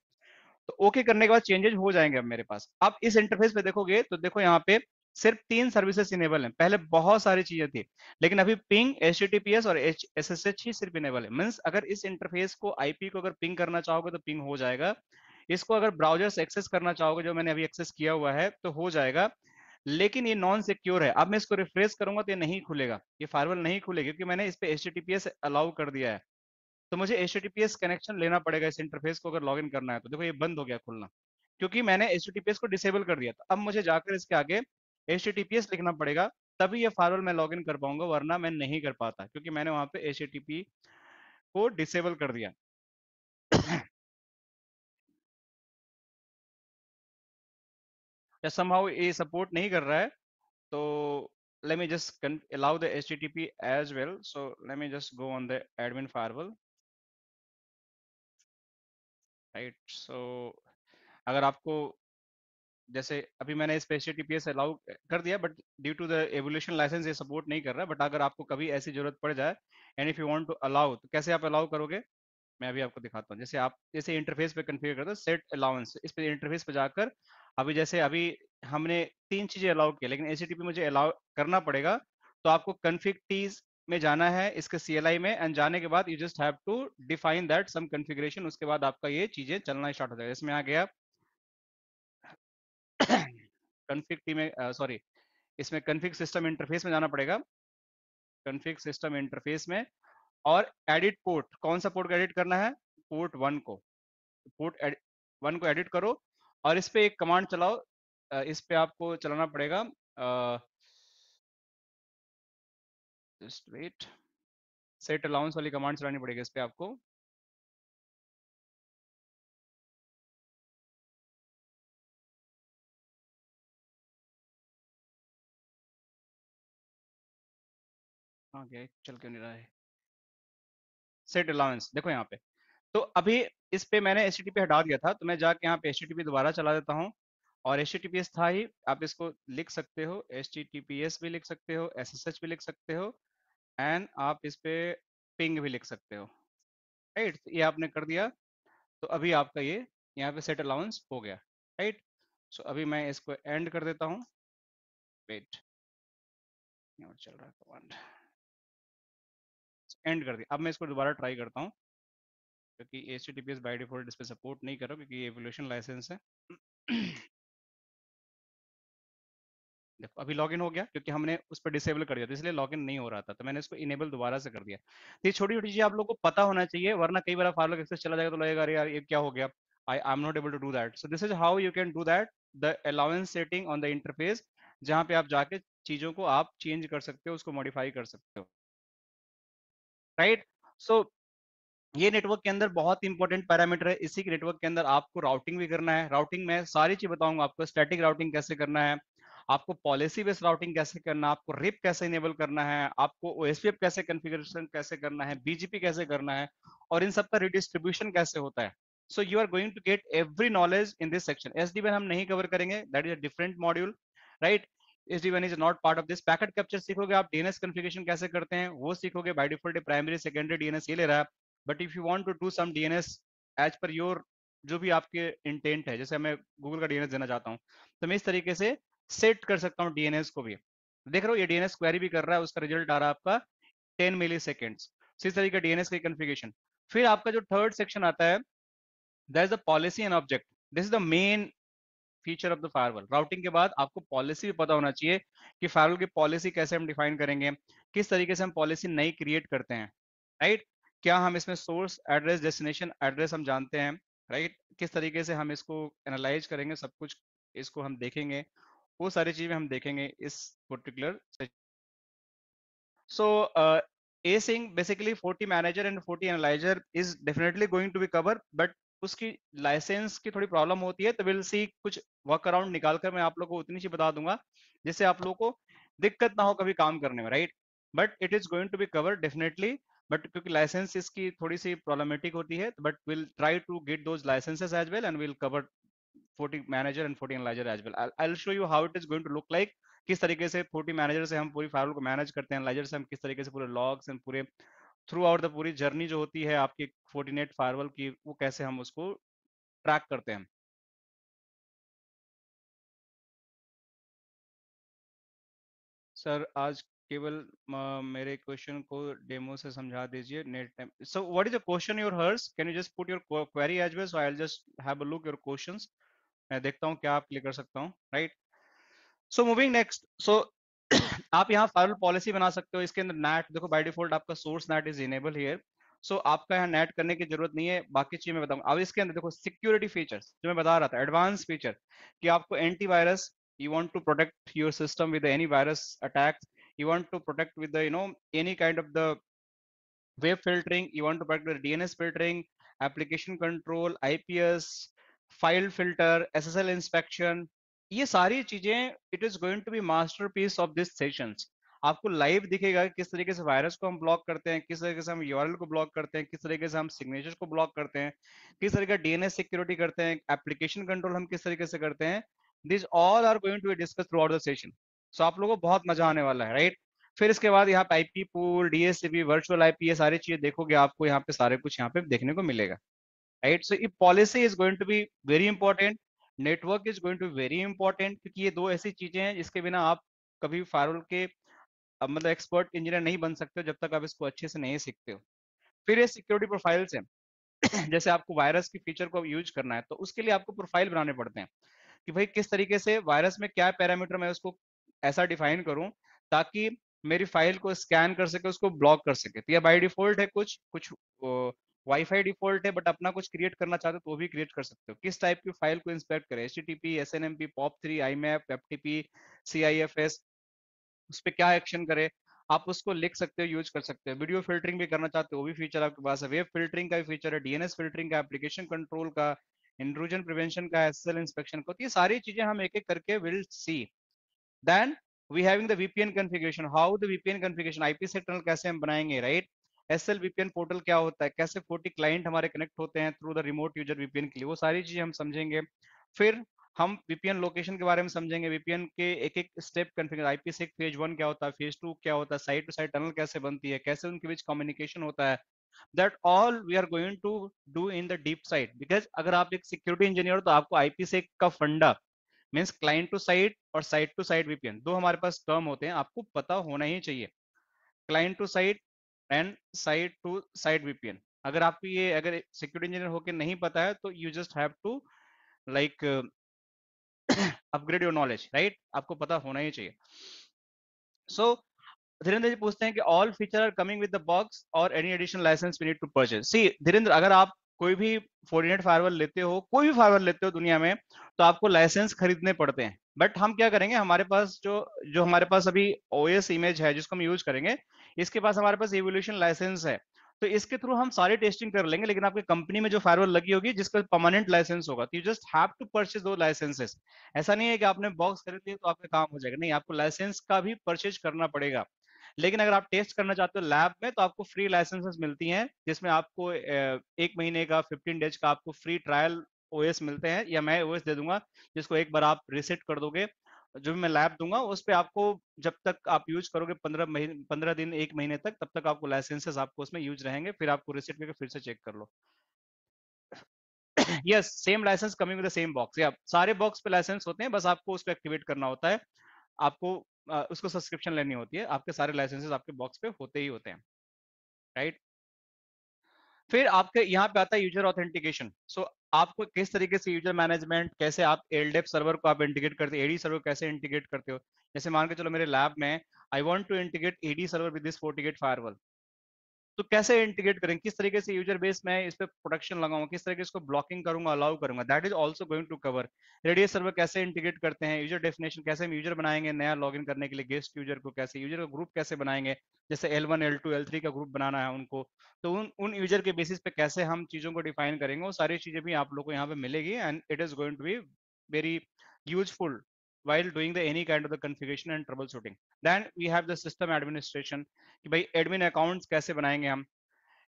तो ओके करने के बाद चेंजेस हो जाएंगे अब मेरे पास। अब इस इंटरफेस पे देखोगे तो देखो यहाँ पे सिर्फ 3 सर्विसेज इनेबल हैं। पहले बहुत सारी चीजें थी, लेकिन अभी पिंग, HTTPS और SSH ही सिर्फ इनेबल है। मीन्स अगर इस इंटरफेस को, आईपी को अगर पिंग करना चाहोगे तो पिंग हो जाएगा। इसको अगर ब्राउजर से एक्सेस करना चाहोगे, जो मैंने अभी एक्सेस किया हुआ है, तो हो जाएगा। लेकिन ये नॉन सिक्योर है। अब मैं इसको रिफ्रेश करूंगा तो ये नहीं खुलेगा, ये फायरवॉल नहीं खुलेगी, क्योंकि मैंने इस पे HTTPS अलाउ कर दिया है। तो मुझे HTTPS कनेक्शन लेना पड़ेगा इस इंटरफेस को अगर लॉगिन करना है। तो देखो ये बंद हो गया खुलना, क्योंकि मैंने HTTPS को डिसेबल कर दिया था। अब मुझे जाकर इसके आगे HTTPS लिखना पड़ेगा, तभी ये फायरवॉल मैं लॉगिन कर पाऊंगा, वरना मैं नहीं कर पाता, क्योंकि मैंने वहां पे HTTP को डिसेबल कर दिया। या somehow ये सपोर्ट नहीं कर रहा है, तो let me just allow the HTTP as well. So let me just go on the admin firewall, right? So अगर आपको, जैसे अभी मैंने इस पे HTTPS अलाउ कर दिया, but due to the evolution license ये सपोर्ट नहीं कर रहा। बट अगर आपको कभी ऐसी जरूरत पड़ जाए and if you want to allow, तो कैसे आप अलाउ करोगे, मैं अभी आपको दिखाता हूँ। जैसे आप जैसे इंटरफेस पे कन्फिगर करते हो सेट अलाउंस, इस पे इंटरफेस पे जाकर अभी जैसे अभी हमने 3 चीजें अलाउ की, लेकिन HTTP मुझे अलाउ करना पड़ेगा। तो आपको कन्फिग टीज में जाना है इसके CLI में, एंड जाने के बाद you just have to define that some configuration. उसके बाद आपका ये चीजें चलना स्टार्ट हो जाएगा। इसमें आ गया कन्फिग टी में, सॉरी, इसमें कन्फिग सिस्टम इंटरफेस में जाना पड़ेगा, कन्फिग सिस्टम इंटरफेस में। और एडिट पोर्ट, कौन सा पोर्ट को एडिट करना है, पोर्ट 1 को, पोर्ट 1 को एडिट करो और इस पे एक कमांड चलाओ। इस पे आपको चलाना पड़ेगा, जस्ट वेट, सेट अलाउंस वाली कमांड चलानी पड़ेगी इस पे आपको। ओके, चल क्यों नहीं रहा है सेट अलाउंस, देखो यहाँ पे। तो अभी इस पे मैंने HTTP हटा दिया था, तो मैं जाके यहाँ पे HTTP दोबारा चला देता हूँ। और HTTPS था ही, आप इसको लिख सकते हो, HTTPS भी लिख सकते हो, SSH भी लिख सकते हो, एंड आप इस पे पिंग भी लिख सकते हो, राइट। ये आपने कर दिया, तो अभी आपका ये यहाँ पे सेट अलाउंस हो गया, राइट। सो अभी मैं इसको एंड कर देता हूँ, वेट, और चल रहा है कमांड, एंड कर दिया। अब मैं इसको दोबारा ट्राई करता हूँ, क्योंकि HTTPS बाय डिफॉल्ट इस पे सपोर्ट नहीं कर रहा, क्योंकि ये एवोल्यूशन लाइसेंस है। देखो अभी लॉगिन हो गया, क्योंकि हमने उस पर डिसेबल कर दिया था, इसलिए लॉगिन नहीं हो रहा था, तो मैंने इसको इनेबल दोबारा से कर दिया। तो ये छोटी छोटी चीजें आप लोग को पता होना चाहिए, वरना कई बार फाइल एक्सेस चला जाएगा तो लगेगा अरे यार ये क्या हो गया, I am not able to do that. So this is how you can do that, the allowance setting on the interface, जहाँ पे आप जाके चीजों को आप चेंज कर सकते हो, उसको मॉडिफाई कर सकते हो, राइट। सो ये नेटवर्क के अंदर बहुत इंपॉर्टेंट पैरामीटर है। इसी के नेटवर्क के अंदर आपको राउटिंग भी करना है। राउटिंग में सारी चीज बताऊंगा आपको, स्टैटिक राउटिंग कैसे करना है, आपको पॉलिसी बेस्ड राउटिंग कैसे करना है, आपको रिप कैसे इनेबल करना है, आपको ओएसपीएफ कैसे कॉन्फ़िगरेशन कैसे करना है, बीजीपी कैसे करना है, और इन सब का रिडिस्ट्रीब्यूशन कैसे होता है। So you are going to get every knowledge in this section. SDN हम नहीं कवर करेंगे, that is a different module, right. SDN is not part of this. Packet capture सीखोगे आप, डीएनएस कॉन्फ़िगरेशन कैसे करते हैं वो सीखोगे। By default primary secondary DNS ये ले रहा है, but if you want to do some DNS as per your जो भी आपके इंटेंट है, जैसे मैं गूगल का डीएनएस देना चाहता हूँ, तो मैं इस तरीके से सेट कर सकता हूँ डीएनएस को भी। देख रहे हो ये डीएनएस क्वेरी भी कर रहा है, उसका रिजल्ट आ रहा है आपका 10 मिली सेकेंड्स। इस तरीके डीएनएस की कन्फिगरेशन। फिर आपका जो थर्ड सेक्शन आता है, that is the policy and object. This is the main feature of the firewall. Routing के बाद आपको पॉलिसी भी पता होना चाहिए कि फायरवॉल की पॉलिसी कैसे हम डिफाइन करेंगे, किस तरीके से हम पॉलिसी नई क्रिएट करते हैं, राइट। क्या हम इसमें सोर्स एड्रेस डेस्टिनेशन एड्रेस हम जानते हैं, राइट। किस तरीके से हम इसको एनालाइज करेंगे, सब कुछ इसको हम देखेंगे, वो सारी चीजें हम देखेंगे इस particular. So async basically 40 manager and 40 analyzer is definitely going to be covered, but उसकी लाइसेंस की थोड़ी प्रॉब्लम होती है, तो विल सी कुछ वर्क अराउंड निकाल कर मैं आप लोगों को उतनी सी बता दूंगा जिससे आप लोगों को दिक्कत ना हो कभी काम करने में, right. But it is going to be cover definitely, but क्योंकि लाइसेंस इसकी थोड़ी सी प्रॉब्लमेटिक होती है, but will try to get those licenses as well and will cover 40 manager and 40 analyzer as well. I'll show you how it is going to look like, किस तरीके से 40 manager से हम पूरी फाइल को मैनेज करते हैं, एनालाइजर से हम किस तरीके से पूरे लॉग्स एंड पूरे थ्रू आउट द पूरी जर्नी जो होती है आपकी फोर्टिनेट फायरवॉल की, वो कैसे हम उसको ट्रैक करते हैं। सर आज केवल मेरे क्वेश्चन को डेमो से समझा दीजिए, next time. So what is the question your hers, can you just put your query as well, so I will just have a look your questions, मैं देखता हूँ क्या आप क्लियर कर सकता हूँ, right. So moving next. So आप यहाँ फायरवॉल पॉलिसी बना सकते हो। इसके अंदर नेट देखो, बाय डिफॉल्ट आपका source NAT is enable here. So आपका यहाँ नेट करने की जरूरत नहीं है, बाकी चीज मैं बताऊंगा। अब इसके अंदर देखो सिक्योरिटी फीचर्स जो मैं बता रहा था, एडवांस फीचर, कि आपको antivirus, you want to protect your system with any virus attacks, you want to protect with the any kind of the web filtering, you want to protect the DNS filtering, application control, IPS, file filter, SSL inspection, ये सारी चीजें it is going to be masterpiece of this sessions. आपको live दिखेगा कि किस तरीके से virus को हम ब्लॉक करते हैं, किस तरीके से हम यूआरएल को ब्लॉक करते हैं, किस तरीके से हम सिग्नेचर को ब्लॉक करते हैं, किस तरीके का डीएनएस सिक्योरिटी करते हैं, एप्लीकेशन कंट्रोल हम किस तरीके से करते हैं। This all are going to be discuss throughout the session. So आप लोगों को बहुत मजा आने वाला है, राइट। फिर इसके बाद यहाँ पे IP pool, DSCP, virtual IP, ये सारी चीजें देखोगे, आपको यहाँ पे सारे कुछ यहाँ पे देखने को मिलेगा, राइट। सो ये policy is going to be very important, network is going to be very important, क्योंकि ये दो ऐसी चीजें हैं जिसके बिना आप कभी फायरवॉल के मतलब एक्सपर्ट इंजीनियर नहीं बन सकते हो जब तक आप इसको अच्छे से नहीं सीखते हो। फिर ये सिक्योरिटी प्रोफाइल्स है। जैसे आपको वायरस की फीचर को यूज करना है, तो उसके लिए आपको प्रोफाइल बनाने पड़ते हैं कि भाई किस तरीके से वायरस में क्या पैरामीटर मैं उसको ऐसा डिफाइन करूं ताकि मेरी फाइल को स्कैन कर सके, उसको ब्लॉक कर सके। तो यह बाय डिफॉल्ट है, कुछ कुछ वाईफाई डिफॉल्ट है, बट अपना कुछ क्रिएट करना चाहते हो तो वो भी क्रिएट कर सकते हो। किस टाइप की फाइल को इंस्पेक्ट करें, HTTP, SNMP, POP3, IMAP, FTP, CIFS, उस पर क्या एक्शन करे, आप उसको लिख सकते हो, यूज कर सकते हो। वीडियो फिल्टरिंग भी करना चाहते हो वो भी फीचर आपके पास है, वेब फिल्टरिंग का भी फीचर है, डीएनएस फिल्टरिंग का, एप्लीकेशन कंट्रोल का, इंट्रूजन प्रिवेंशन का, एसएसएल इंस्पेक्शन का। तो ये सारी चीजें हम एक एक करके will see. Then we having the VPN configuration, how the VPN configuration, IP tunnel कैसे हम बनाएंगे, राइट। एसएल VPN पोर्टल क्या होता है, कैसे 40 क्लाइंट हमारे कनेक्ट होते हैं through the remote user VPN के लिए, वो सारी चीजें हम समझेंगे। फिर हम VPN लोकेशन के बारे में समझेंगे, VPN के एक एक स्टेप कॉन्फ़िगर, IPsec फेज 1 क्या होता है, फेज 2 क्या होता है, साइड टू साइड टनल कैसे बनती है, कैसे उनके बीच कम्युनिकेशन होता है। That all we are going to do in the deep side, because अगर आप एक सिक्योरिटी इंजीनियर हो तो आपको IPsec का फंडा मीन्स क्लाइंट टू साइट और साइट टू साइट वीपीएन, दो हमारे पास टर्म होते हैं, आपको पता होना ही चाहिए, client to site and site to site VPN. अगर आपको ये, अगर सिक्योरिटी इंजीनियर होकर नहीं पता है तो you just have to like upgrade your knowledge, right, आपको पता होना ही चाहिए। सो धीरेन्द्र जी पूछते हैं कि all feature are coming with the box और any additional licence we need to purchase. See Dhirendra, अगर आप कोई भी फोर्टिनेट फायरवॉल लेते हो, कोई भी फायरवॉल लेते हो दुनिया में, तो आपको लाइसेंस खरीदने पड़ते हैं। बट हम क्या करेंगे, हमारे पास जो जो हमारे पास अभी ओएस इमेज है जिसको हम यूज करेंगे, इसके पास हमारे पास एवोल्यूशन लाइसेंस है, तो इसके थ्रू हम सारी टेस्टिंग कर लेंगे। लेकिन आपकी कंपनी में जो फायरवॉल लगी होगी जिसका परमानेंट लाइसेंस होगा, तो you just have to purchase दो लाइसेंसेस। ऐसा नहीं है कि आपने बॉक्स खरीद लिया तो आपका काम हो जाएगा, नहीं, आपको लाइसेंस का भी परचेज करना पड़ेगा। लेकिन अगर आप टेस्ट करना चाहते हो लैब में, तो आपको फ्री लाइसेंसेस मिलती हैं, जिसमें आपको 1 महीने का 15 डेज का आपको फ्री ट्रायल ओएस मिलते हैं, या मैं ओएस दे दूंगा जिसको एक बार आप रिसेट कर दोगे, जो भी मैं लैब दूंगा उस पे आपको, जब तक आप यूज करोगे 15 दिन 1 महीने तक, तब तक आपको लाइसेंसेस आपको उसमें यूज रहेंगे, फिर आपको रिसेट करके फिर से चेक कर लो। Yes, same licence coming with the same box, या सारे बॉक्स पे लाइसेंस होते हैं, बस आपको उसको एक्टिवेट करना होता है, आपको उसको सब्सक्रिप्शन लेनी होती है, आपके सारे लाइसेंसेस आपके बॉक्स पे होते ही होते हैं, राइट। फिर आपके यहाँ पे आता है यूजर ऑथेंटिकेशन। सो आपको किस तरीके से यूजर मैनेजमेंट, कैसे आप एलडेप सर्वर को आप इंटीग्रेट करते हो, एडी सर्वर कैसे इंटीग्रेट करते हो। जैसे मान के चलो मेरे लैब में I want to integrate AD server with this FortiGate firewall, तो कैसे इंटीग्रेट करेंगे, किस तरीके से यूजर बेस में इस पे प्रोटेक्शन लगाऊंगा, किस तरीके से इसको ब्लॉकिंग करूंगा, अलाउ करूंगा, that is also going to cover. Radius server कैसे इंटीग्रेट करते हैं, यूजर डेफिनेशन कैसे हम यूजर बनाएंगे नया लॉगिन करने के लिए, गेस्ट यूजर को कैसे, यूजर का ग्रुप कैसे बनाएंगे, जैसे L1 L2 L3 का ग्रुप बनाना है उनको, तो उन उन यूजर के बेसिस पे कैसे हम चीजों को डिफाइन करेंगे, वो सारी चीजें भी आप लोग को यहाँ पे मिलेगी, and it is going to be very useful while doing the any kind of the configuration and troubleshooting. Then we have the system administration, कि भाई एडमिन अकाउंट्स कैसे बनाएंगे हम।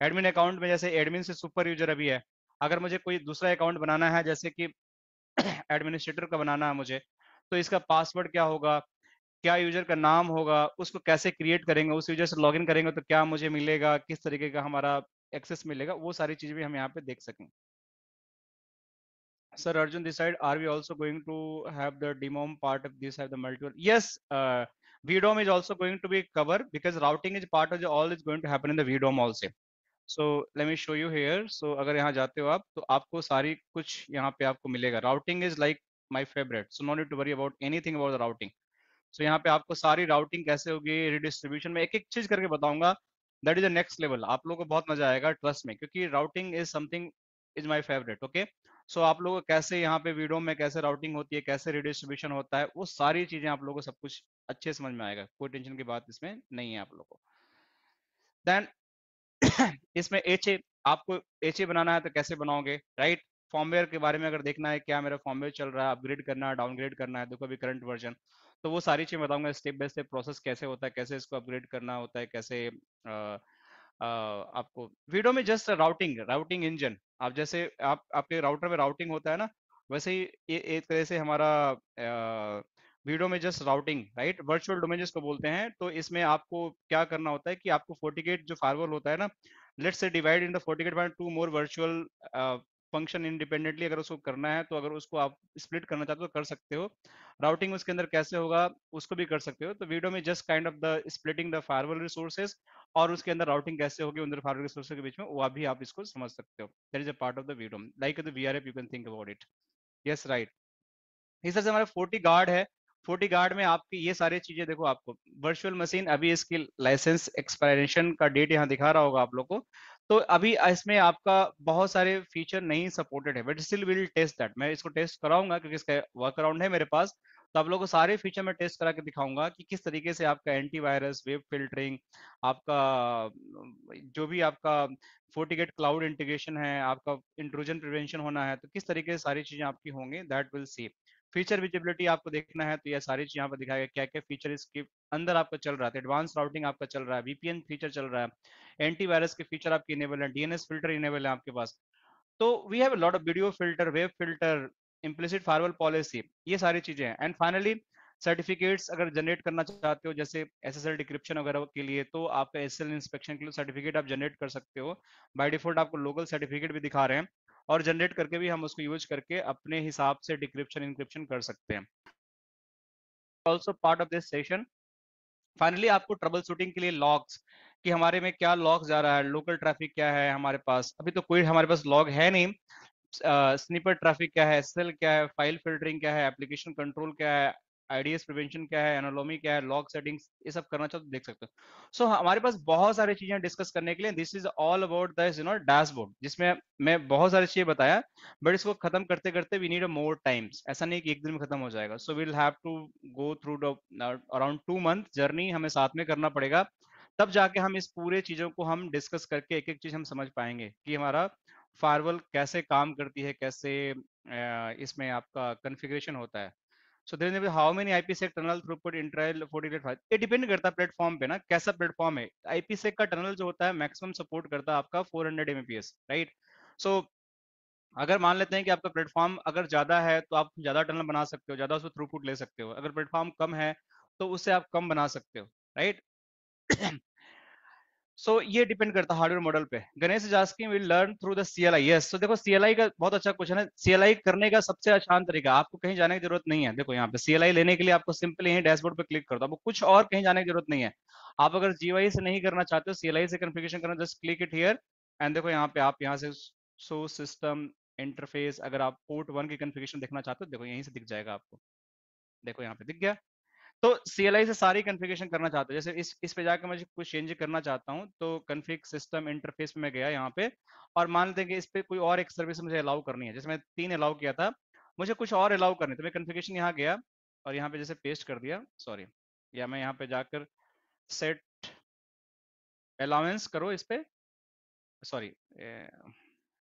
एडमिन अकाउंट में जैसे एडमिन से सुपर यूजर अभी है, अगर मुझे कोई दूसरा अकाउंट बनाना है, जैसे कि एडमिनिस्ट्रेटर का बनाना है मुझे, तो इसका पासवर्ड क्या होगा, क्या यूजर का नाम होगा, उसको कैसे क्रिएट करेंगे, उस यूजर से लॉगिन करेंगे तो क्या मुझे मिलेगा, किस तरीके का हमारा एक्सेस मिलेगा, वो सारी चीजें भी हम यहाँ पे देख सकें। Sir Arjun, this side, are we also going to have the DMOM part of this, have the multiple? Yes, VDOM is also going to be covered, because routing is part of the all is going to happen in the VDOM also. So let me show you here. So अगर यहाँ जाते हो आप, तो आपको सारी कुछ यहाँ पे आपको मिलेगा। Routing is like my favorite, so no need to worry about anything about the routing. So यहाँ पे आपको सारी routing कैसे होगी, redistribution में एक एक चीज करके बताऊंगा। That is the next level. आप लोगों को बहुत मजा आएगा, ट्रस्ट में, क्योंकि routing is something is my favorite. Okay. सो आप लोगों को कैसे यहाँ पे वीडियो में कैसे राउटिंग होती है, कैसे रिडिस्ट्रीब्यूशन होता है, वो सारी चीजें आप लोगों को सब कुछ अच्छे समझ में आएगा, कोई टेंशन की बात इसमें नहीं है आप लोगों को। देन इसमें HA, आपको HA बनाना है तो कैसे बनाओगे, राइट। फॉर्मवेयर के बारे में अगर देखना है, क्या मेरा फॉर्मवेयर चल रहा है, अपग्रेड करना है, डाउनग्रेड करना है, देखो अभी करंट वर्जन, तो वो सारी चीजें बताऊंगा, स्टेप बाय स्टेप प्रोसेस कैसे होता है, कैसे इसको अपग्रेड करना होता है, कैसे आपको वीडियो में जस्ट राउटिंग राउटिंग इंजन, आप जैसे आप आपके राउटर में राउटिंग होता है ना, वैसे ही ये एक तरह से हमारा वीडियो में just routing, right, virtual domain जिसको बोलते हैं। तो इसमें आपको क्या करना होता है कि आपको FortiGate जो फायरवॉल होता है ना, let's say divide in the FortiGate by 2 more virtual function independently, अगर उसको करना है, तो अगर उसको आप स्प्लिट करना चाहते हो तो कर सकते हो। राउटिंग उसके अंदर कैसे होगा उसको भी कर सकते हो। तो वीडियो में just kind of the splitting the firewall resources, और उसके अंदर राउटिंग कैसे होगी उन फायरवॉल रिसोर्सेज के बीच में, वो भी आप इसको समझ सकते हो। That is a part of the video, like the VRF, you can think about it. Yes, right. इस तरह से हमारा FortiGuard है। FortiGuard में आपकी ये सारी चीजें देखो, आपको वर्चुअल मशीन, अभी इसकी लाइसेंस एक्सपायरेशन का डेट यहाँ दिखा रहा होगा आप लोग को, तो अभी इसमें आपका बहुत सारे फीचर नहीं सपोर्टेड है, but still will test that, मैं इसको टेस्ट कराऊंगा क्योंकि इसका वर्क अराउंड है मेरे पास। तो आप लोगों को सारे फीचर में टेस्ट करा के दिखाऊंगा कि किस तरीके से आपका एंटीवायरस, वेब फिल्टरिंग, आपका जो भी आपका FortiGate क्लाउड इंटीग्रेशन है, आपका इंट्रूजन प्रिवेंशन होना है, तो किस तरीके से सारी चीजें आपकी होंगी, that will see. Feature visibility आपको देखना है, तो ये सारी चीज यहाँ पर दिखाएगा, क्या क्या फीचर इसके अंदर आपका चल रहा है। एडवांस राउटिंग आपका चल रहा है, VPN फीचर चल रहा है, एंटीवायरस के फीचर आपके इनेबल है, DNS फिल्टर इनेबल है आपके पास। तो we have a lot of video filter, web filter, implicit firewall policy, ये सारी चीजें हैं। एंड फाइनली सर्टिफिकेट्स अगर जनरेट करना चाहते हो, जैसे SSL डिक्रिप्शन वगैरह के लिए, तो आपका SSL इंस्पेक्शन के लिए सर्टिफिकेट आप जनरेट कर सकते हो। बाय डिफॉल्ट आपको लोकल सर्टिफिकेट भी दिखा रहे हैं, और जनरेट करके भी हम उसको यूज करके अपने हिसाब से डिक्रिप्शन इंक्रिप्शन कर सकते हैं। Also part of this session finally आपको ट्रबल शूटिंग के लिए लॉग्स कि हमारे में क्या लॉग्स जा रहा है, लोकल ट्रैफिक क्या है हमारे पास, अभी तो कोई हमारे पास लॉग है नहीं। स्निपर ट्रैफिक क्या है, एसएल क्या है, फाइल फिल्टरिंग क्या है, एप्लीकेशन कंट्रोल क्या है, आईडीएस प्रिवेंशन क्या है, एनालॉमी क्या है, लॉग सेटिंग्स, ये सब करना चाहो तो देख सकते हो। सो हमारे पास बहुत सारी चीजें डिस्कस करने के लिए, this is all about this dashboard, जिसमें मैं बहुत सारी चीजें बताया, बट इसको खत्म करते करते वी नीड मोर टाइम्स, ऐसा नहीं कि एक दिन में खत्म हो जाएगा। So will have to go through around 2 month journey हमें साथ में करना पड़ेगा, तब जाके हम इस पूरे चीजों को हम डिस्कस करके एक एक चीज हम समझ पाएंगे कि हमारा फायरवॉल कैसे काम करती है, कैसे इसमें आपका कॉन्फ़िगरेशन होता है। So there is how many IPsec tunnel throughput internal 48 ये डिपेंड करता है प्लेटफॉर्म पे ना, कैसा प्लेटफॉर्म है। आईपीसेक का टनल जो होता है मैक्सिमम सपोर्ट करता है आपका 400 एमबीपीएस, राइट। सो अगर मान लेते हैं कि आपका प्लेटफॉर्म अगर ज्यादा है तो आप ज्यादा टनल बना सकते हो, ज्यादा उसमें थ्रूपुट ले सकते हो। अगर प्लेटफॉर्म कम है तो उससे आप कम बना सकते हो, राइट। सो ये डिपेंड करता है हार्डवेयर मॉडल पे। Ganesh is asking will learn through the CLI. Yes, तो देखो सीएलआई का बहुत अच्छा क्वेश्चन है। सीएलआई करने का सबसे आसान तरीका, आपको कहीं जाने की जरूरत नहीं है। देखो यहाँ पे सीएलआई लेने के लिए आपको सिंपल यही डैशबोर्ड पे क्लिक कर दो, आपको कुछ और कहीं जाने की जरूरत नहीं है। आप अगर जीयूआई से नहीं करना चाहते हो, सीएलआई से कॉन्फ़िगरेशन करना, just click it here and देखो यहाँ पे आप यहाँ से शो सिस्टम इंटरफेस, अगर आप पोर्ट 1 की कॉन्फ़िगरेशन देखना चाहते हो देखो यहीं से दिख जाएगा आपको, देखो यहाँ पे दिख गया। तो CLI से सारी कॉन्फ़िगरेशन करना चाहता हूँ, जैसे इस पे जाकर मुझे कुछ चेंज करना चाहता हूँ तो कॉन्फ़िग सिस्टम इंटरफेस में मैं गया यहाँ पे, और मान लेते हैं कि इस पे कोई और एक सर्विस मुझे अलाउ करनी है, जैसे मैं 3 अलाउ किया था, मुझे कुछ और अलाउ करनी, तो मैं कॉन्फ़िगरेशन यहाँ गया और यहाँ पे जैसे पेस्ट कर दिया, सॉरी, या मैं यहाँ पे जाकर सेट अलाउंस करो इस पे, सॉरी,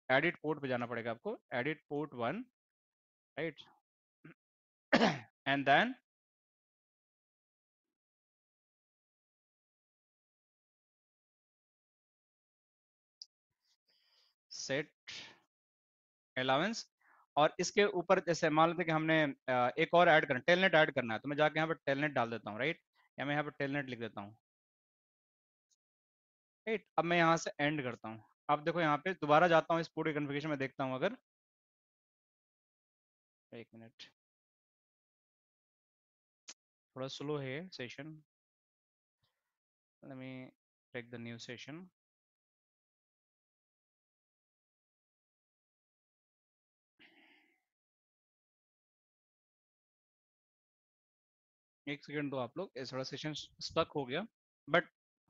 एडिट पोर्ट पे जाना पड़ेगा आपको, edit port 1, right, and then set allowance. और इसके ऊपर जैसे मान लेते हैं कि हमने एक और ऐड करना, टेलनेट ऐड करना है, तो मैं जाके यहाँ पर टेलनेट डाल देता हूँ, राइट, या मैं यहाँ पर टेलनेट लिख देता हूँ, राइट। अब मैं यहाँ से एंड करता हूँ। अब देखो यहाँ पे दोबारा जाता हूँ इस पूरे कॉन्फ़िगरेशन में, देखता हूँ अगर, एक मिनट, थोड़ा स्लो है session, let me take the new session. एक सेकंड दो आप लोग, इस थोड़ा सेशन स्टक हो गया, बट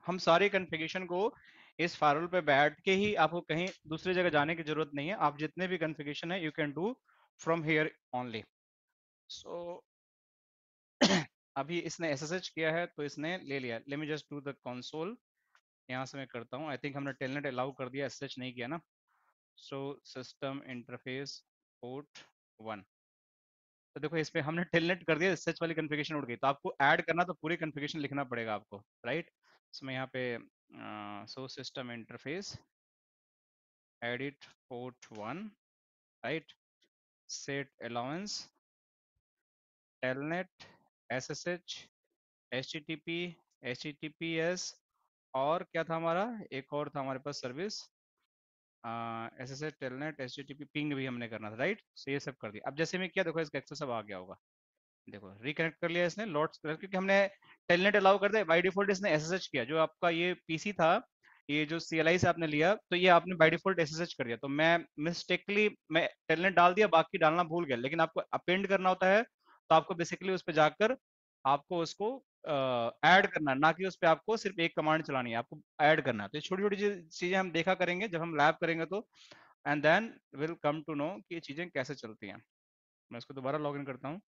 हम सारे कॉन्फ़िगरेशन को इस फायरवॉल पे बैठ के ही, आपको कहीं दूसरी जगह जाने की जरूरत नहीं है। आप जितने भी कॉन्फ़िगरेशन है you can do from here only. So अभी इसने एसएसएच किया है तो इसने ले लिया, let me just do the console, यहाँ से मैं करता हूँ। आई थिंक हमने टेलनेट अलाउ कर दिया, एसएसएच नहीं किया ना। सो सिस्टम इंटरफेस पोर्ट 1, तो देखो इस पे हमने टेलनेट कर दिया, एसएसएच वाली कॉन्फ़िगरेशन उड़ गई। तो आपको ऐड करना तो पूरी कॉन्फ़िगरेशन लिखना पड़ेगा आपको, राइट। सो मैं यहाँ पे so system interface edit port 1, right, set allowance, telnet, SSH, HTTP, HTTPS, और क्या था हमारा, एक और था हमारे पास service, SSH, telnet, HTTP, ping भी हमने करना था, राइट। सो ये सब कर दिया। अब जैसे मैं किया देखो इसका एक्सेस अब आ गया होगा, देखो रिकनेक्ट कर लिया इसने लॉट्स, क्योंकि हमने टेलनेट अलाउ कर दिया, बाय डिफॉल्ट इसने एसएसएच किया। जो आपका ये पीसी था, ये जो सीएलआई से आपने लिया, तो ये आपने बाय डिफॉल्ट एसएसएच कर दिया, तो मैं मिस्टेकली मैं टेलनेट डाल दिया, बाकी डालना भूल गया। लेकिन आपको अपेंड करना होता है तो आपको बेसिकली उस पर जाकर आपको उसको ऐड करना है, ना कि उस पर आपको सिर्फ एक कमांड चलानी है, आपको ऐड करना है। तो छोटी छोटी चीजें हम देखा करेंगे जब हम लैब करेंगे, तो and then will come to know कि ये चीजें कैसे चलती हैं। मैं इसको दोबारा लॉग इन करता हूँ।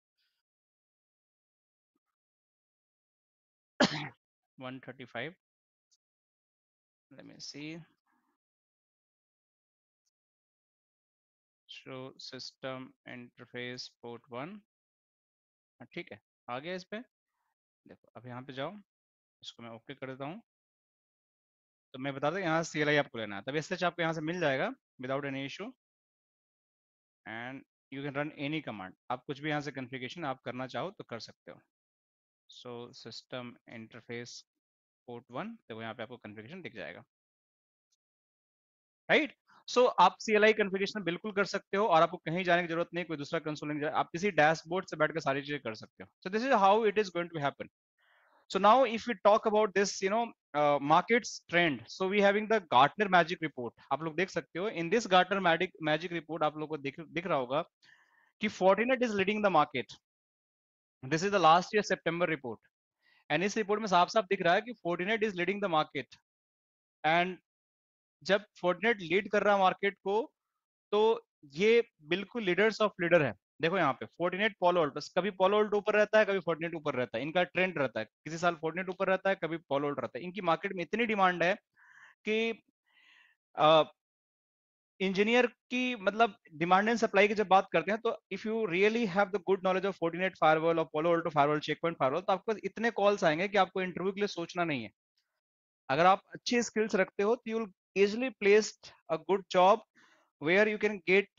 135, let me see, show system interface port 1, ठीक है, आ गया इस पे। देखो अब यहाँ पे जाओ, इसको मैं ओके कर देता हूँ। तो मैं बता दूं यहाँ सी एल आई आपको लेना है, तब एस आपको यहाँ से मिल जाएगा without any issue, and you can run any command. आप कुछ भी यहाँ से कॉन्फ़िगरेशन आप करना चाहो तो कर सकते हो। सो सिस्टम इंटरफेस पोर्ट 1, देखो यहाँ पे आपको कॉन्फ़िगरेशन दिख जाएगा, राइट। सो आप CLI कॉन्फ़िगरेशन बिल्कुल कर सकते हो और आपको कहीं जाने की जरूरत नहीं, कोई दूसरा कंसोल नहीं, आप किसी डैशबोर्ड से बैठ कर सारी चीजें कर सकते हो. So this is how it is going to happen. So now if we talk about this, markets trend, so we having the Gartner Magic Report. आप लोग देख सकते हो, in this Gartner Magic Report आप लोगों को दिख रहा होगा कि Fortinet is leading the market. This is the last year September report. And इस रिपोर्ट में साफ साफ दिख रहा है कि Fortinet is leading the market. And जब Fortinet लीड कर रहा है मार्केट को, तो ये बिल्कुल लीडर्स ऑफ लीडर है. देखो यहाँ पे Fortinet Palo Alto, कभी Palo Alto ऊपर रहता है, कभी Fortinet ऊपर रहता है. इनका ट्रेंड रहता है, किसी साल Fortinet ऊपर रहता है, कभी Palo Alto रहता है. इनकी मार्केट में इतनी डिमांड है कि इंजीनियर की, मतलब डिमांड एंड सप्लाई की जब बात करते हैं, तो if you really have the good knowledge of Fortinet firewall और Palo Alto firewall, check point firewall, तो आपको इतने कॉल्स आएंगे कि आपको इंटरव्यू के लिए सोचना नहीं है. अगर आप अच्छी स्किल्स रखते हो तो you will easily placed a good job where you can get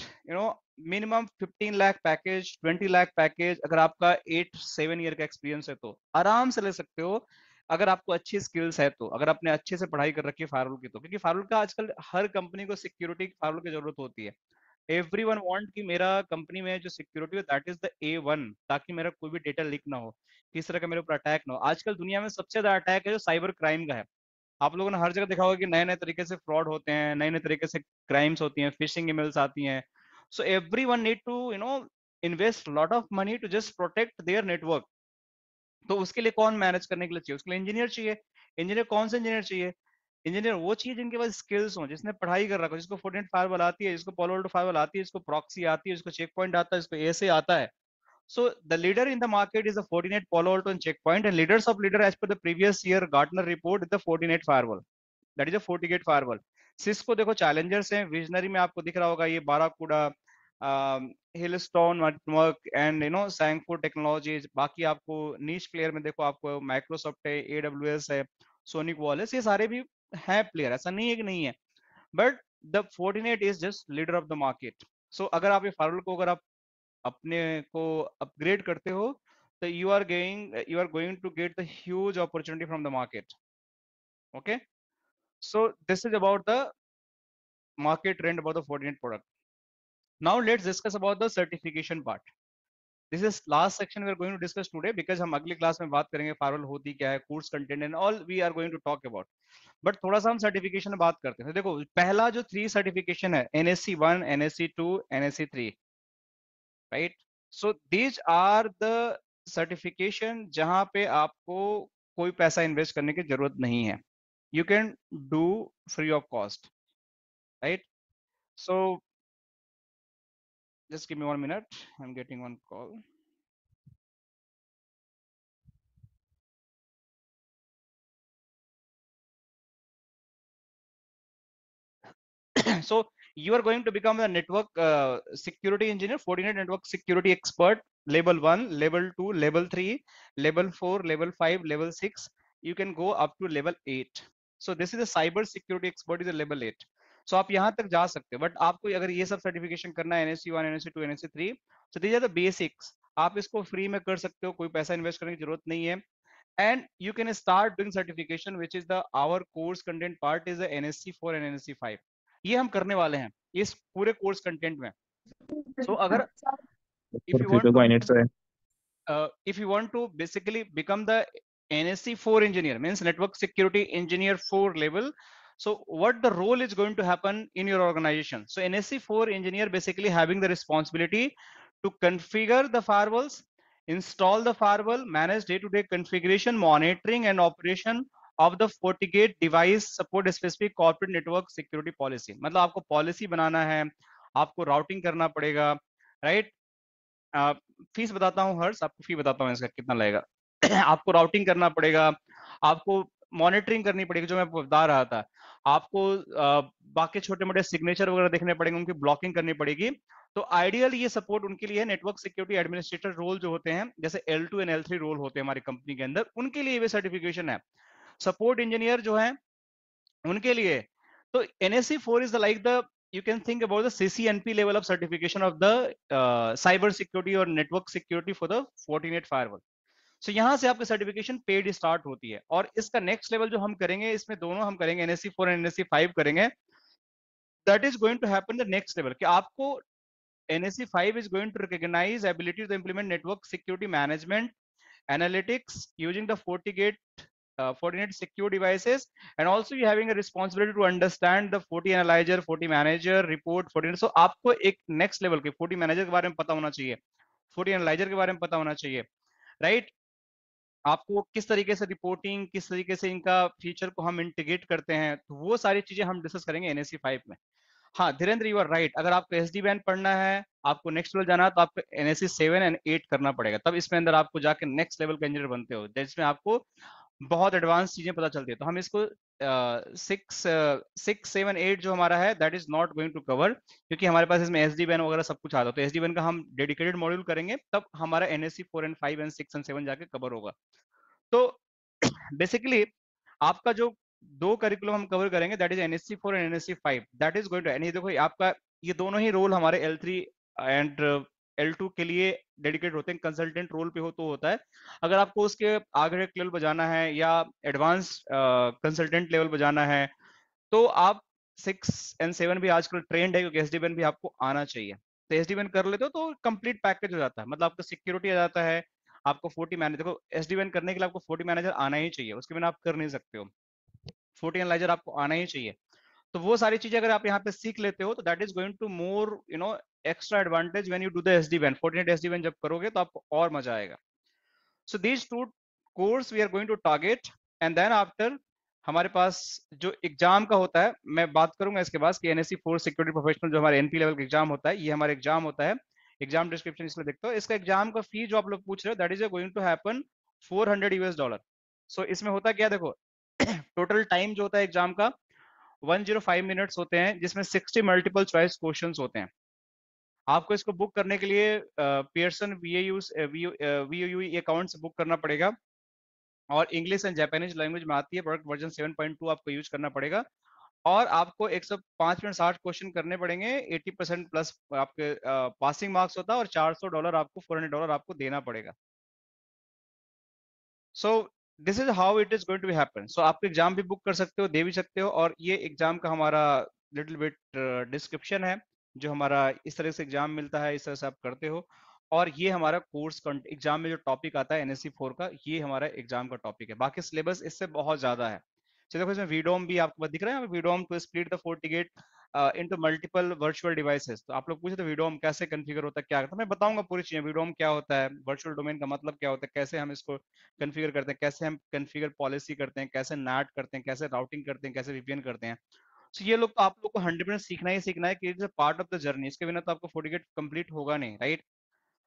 minimum 15 lakh package, 20 lakh package. अगर आपका 8-7 ईयर का एक्सपीरियंस है तो आराम से ले सकते हो, अगर आपको अच्छी स्किल्स है तो, अगर आपने अच्छे से पढ़ाई कर रखी है फायरवॉल की तो. क्योंकि फायरवॉल का आजकल हर कंपनी को सिक्योरिटी फायरवॉल की जरूरत होती है. एवरीवन वांट कि मेरा कंपनी में जो सिक्योरिटी है दैट इज द A1, ताकि मेरा कोई भी डेटा लीक ना हो, किस तरह का मेरे ऊपर अटैक ना हो. आजकल दुनिया में सबसे ज्यादा अटैक है जो साइबर क्राइम का है. आप लोगों ने हर जगह देखा होगा कि नए नए तरीके से फ्रॉड होते हैं, नए नए तरीके से क्राइम्स होती हैं, फिशिंग ईमेल्स आती हैं. So everyone need to invest lot of money to just protect their network. तो उसके लिए कौन मैनेज करने के लिए चाहिए? उसके लिए इंजीनियर चाहिए. इंजीनियर कौन से इंजीनियर चाहिए? इंजीनियर वो चाहिए जिनके पास स्किल्स हो, जिसने पढ़ाई कर रखा हो, जिसको Fortinet फायरवॉल आती है, जिसको Palo Alto फायरवॉल आती है, जिसको प्रॉक्सी आती है, जिसको चेक पॉइंट आता है, जिसको ASA आता है. So the leader in the market is the Fortinet, Palo Alto, and Checkpoint, and leaders of leader as per the previous year Gartner report is the Fortinet firewall. That is a FortiGate firewall. Cisco देखो Challengers हैं, visionary में आपको दिख रहा होगा ये बाराकूडा, hailstone network and सैंगफोर्ड technologies. बाकी आपको नीश प्लेयर में देखो, आपको माइक्रोसॉफ्ट है, AWS है, सोनिक वॉल है, ये सारे भी हैं प्लेयर, ऐसा नहीं है कि नहीं है. But the Fortinet is just leader of the market. So अगर आप ये फायरवॉल को अगर आप अपने को अपग्रेड करते हो, तो you are going to get the huge opportunity from the market. Okay, so this is about the market trend about the Fortinet product. Now let's discuss about the certification part. This is last section we are going to discuss today, because हम अगली class में बात करेंगे firewall होती क्या है, course content and all we are going to talk about. But थोड़ा सा हम सर्टिफिकेशन में बात करते हैं. देखो पहला जो 3 सर्टिफिकेशन है, NSE 1, NSE 2, NSE 3, right. So these are the certification जहां पे आपको कोई पैसा इन्वेस्ट करने की जरूरत नहीं है. You can do free of cost, right? So just give me 1 minute, I'm getting one call. So you are going to become a network security engineer, Fortinet network security expert, level 1, level 2, level 3, level 4, level 5, level 6. You can go up to level 8. So this is a cyber security expert is a level 8. So आप यहाँ तक जा सकते हो. But आपको अगर ये सब सर्टिफिकेशन करना है, NSE 1, NSE 2, NSE 3, so these are the basics. आप इसको फ्री में कर सकते हो, कोई पैसा इन्वेस्ट करने की जरूरत नहीं है. And you can start doing certification, which is the our course content part is the NSE 4 and NSE 5. ये हम करने वाले हैं इस पूरे कोर्स कंटेंट में. So अगर if you want to if you want to basically become the NSE 4 engineer, means network security engineer 4 level, so what the role is going to happen in your organization? So NSE 4 engineer basically having the responsibility to configure the firewalls, install the firewall, manage day-to-day configuration, monitoring and operation of the FortiGate device, support specific corporate network security policy. मतलब आपको policy बनाना है, आपको routing करना पड़ेगा, right. Fees बताता हूँ हर्ष, आपको फी बताता हूँ इसका कितना लगेगा. आपको राउटिंग करना पड़ेगा, आपको मॉनिटरिंग करनी पड़ेगी, जो मैं बता रहा था. आपको बाकी छोटे मोटे सिग्नेचर वगैरह देखने पड़ेंगे, उनकी ब्लॉकिंग करनी पड़ेगी. तो आइडियल ये सपोर्ट उनके लिए नेटवर्क सिक्योरिटी एडमिनिस्ट्रेटर रोल जो होते हैं, जैसे L2 एंड L3 रोल होते हैं हमारी कंपनी के अंदर, उनके लिए ये सर्टिफिकेशन है. सपोर्ट इंजीनियर जो है उनके लिए. तो NSE 4 is the like the, you can think about the CCNP level of certification of the cyber security और network security for the Fortinet firewall. So यहाँ से आपकी सर्टिफिकेशन पेड स्टार्ट होती है. और इसका नेक्स्ट लेवल जो हम करेंगे, इसमें दोनों हम करेंगे, NSE 4 and NSE 5 करेंगे. that is going to happen the next level कि आपको NSE 5 is going to recognize ability to implement network security management analytics using the Fortinet secure devices, and also you having a responsibility to understand the Forti analyzer, Forti manager, report, Fortinet. So आपको एक next level के Forti manager के बारे में पता होना चाहिए, Forti analyzer के बारे में पता होना चाहिए, right? आपको किस तरीके से रिपोर्टिंग, किस तरीके से इनका फीचर को हम इंटीग्रेट करते हैं, तो वो सारी चीजें हम डिस्कस करेंगे NSE 5 में। हाँ धीरेन्द्र, यू आर राइट, अगर आपको SD WAN पढ़ना है, आपको नेक्स्ट लेवल जाना है, तो आपको NSE 7 एंड 8 करना पड़ेगा, तब इसमें अंदर आपको जाके नेक्स्ट लेवल का इंजीनियर बनते हो, जिसमें आपको बहुत एडवांस चीजें पता चलती है। तो हम इसको 6, 7, 8 जो हमारा है that is not going to cover, क्योंकि हमारे पास इसमें SD WAN वगैरह सब कुछ आता है, तो SD WAN का हम डेडिकेटेड मॉड्यूल करेंगे, तब हमारा NSE 4 एंड 5 एंड 6 एंड 7 जाके कवर होगा। तो बेसिकली आपका जो दो करिकुलम हम कवर करेंगे that is NSE 4 and NSE 5, that is going to, यानी देखो आपका ये दोनों ही रोल हमारे L3 एंड L2 के लिए डेडिकेट होते हैं, कंसल्टेंट रोल पे हो तो होता है। अगर आपको उसके आगे लेवल पर जाना है या एडवांस कंसल्टेंट लेवल पर जाना है, तो आप 6 एंड 7 भी आजकल ट्रेंड है, क्योंकि SD WAN भी आपको आना चाहिए, तो SD WAN कर लेते हो तो कंप्लीट पैकेज हो जाता है, मतलब आपका सिक्योरिटी आ जाता है, आपको Forti मैनेजर, देखो SD WAN करने के लिए आपको Forti मैनेजर आना ही चाहिए, उसके बिना आप कर नहीं सकते हो, Forti एनालाइजर आपको आना ही चाहिए। तो वो सारी चीजें अगर आप यहाँ पे सीख लेते हो तो that is going to more extra advantage when you do the SD WAN। Fortinet SD WAN जब करोगे तो आपको और मजा आएगा। So these two course we are going to target, and then after हमारे पास जो एग्जाम का होता है, मैं बात करूंगा इसके बाद कि NSE 4 सिक्योरिटी प्रोफेशनल जो हमारे NP लेवल का एग्जाम होता है, ये हमारा एग्जाम होता है, एग्जाम डिस्क्रिप्शन इसमें देखते हो, इसका एग्जाम का फी जो आप लोग पूछ रहे हो that is going to happen $400। So इसमें होता क्या, देखो टोटल टाइम जो होता है एग्जाम का 105 मिनट्स होते हैं, जिसमें 60 मल्टीपल चॉइस क्वेश्चंस होते हैं। आपको इसको बुक करने के लिए पियर्सन VUE अकाउंट से बुक करना पड़ेगा, और इंग्लिश एंड जापानीज लैंग्वेज में आती है, प्रोडक्ट वर्जन 7.2 आपको यूज करना पड़ेगा, और आपको 105 मिनट 60 क्वेश्चन करने पड़ेंगे, 80% प्लस आपके पासिंग मार्क्स होता है, और $400 आपको, $400 आपको देना पड़ेगा। So this is how it is going to happen. So आप एग्जाम भी बुक कर सकते हो, दे भी सकते हो, और ये एग्जाम का हमारा लिटिल बिट डिस्क्रिप्शन है, जो हमारा इस तरह से एग्जाम मिलता है, इस तरह से आप करते हो, और ये हमारा कोर्स एग्जाम में जो टॉपिक आता है NSE 4 का, ये हमारा एग्जाम का टॉपिक है। बाकी सिलेबस इससे बहुत ज्यादा है। चलो देखो इसमें वीडोम भी आपको दिख रहा है, VDOM to split the FortiGate into multiple virtual devices. तो आप लोग पूछे तो वीडोम कैसे कॉन्फ़िगर होता है, क्या करता है, मैं बताऊंगा पूरी चीजें, वीडोम क्या होता है, वर्चुअल डोमेन का मतलब क्या होता है, कैसे हम इसको कॉन्फ़िगर करते हैं, कैसे हम कॉन्फ़िगर पॉलिसी करते हैं, कैसे NAT करते हैं, कैसे राउटिंग करते हैं, कैसे VPN करते हैं। तो ये लोग तो आप लोग को 100% सीखना ही सीखना है, कि it's a part of the journey, इसके बिना तो आपको FortiGate कंप्लीट होगा नहीं, right?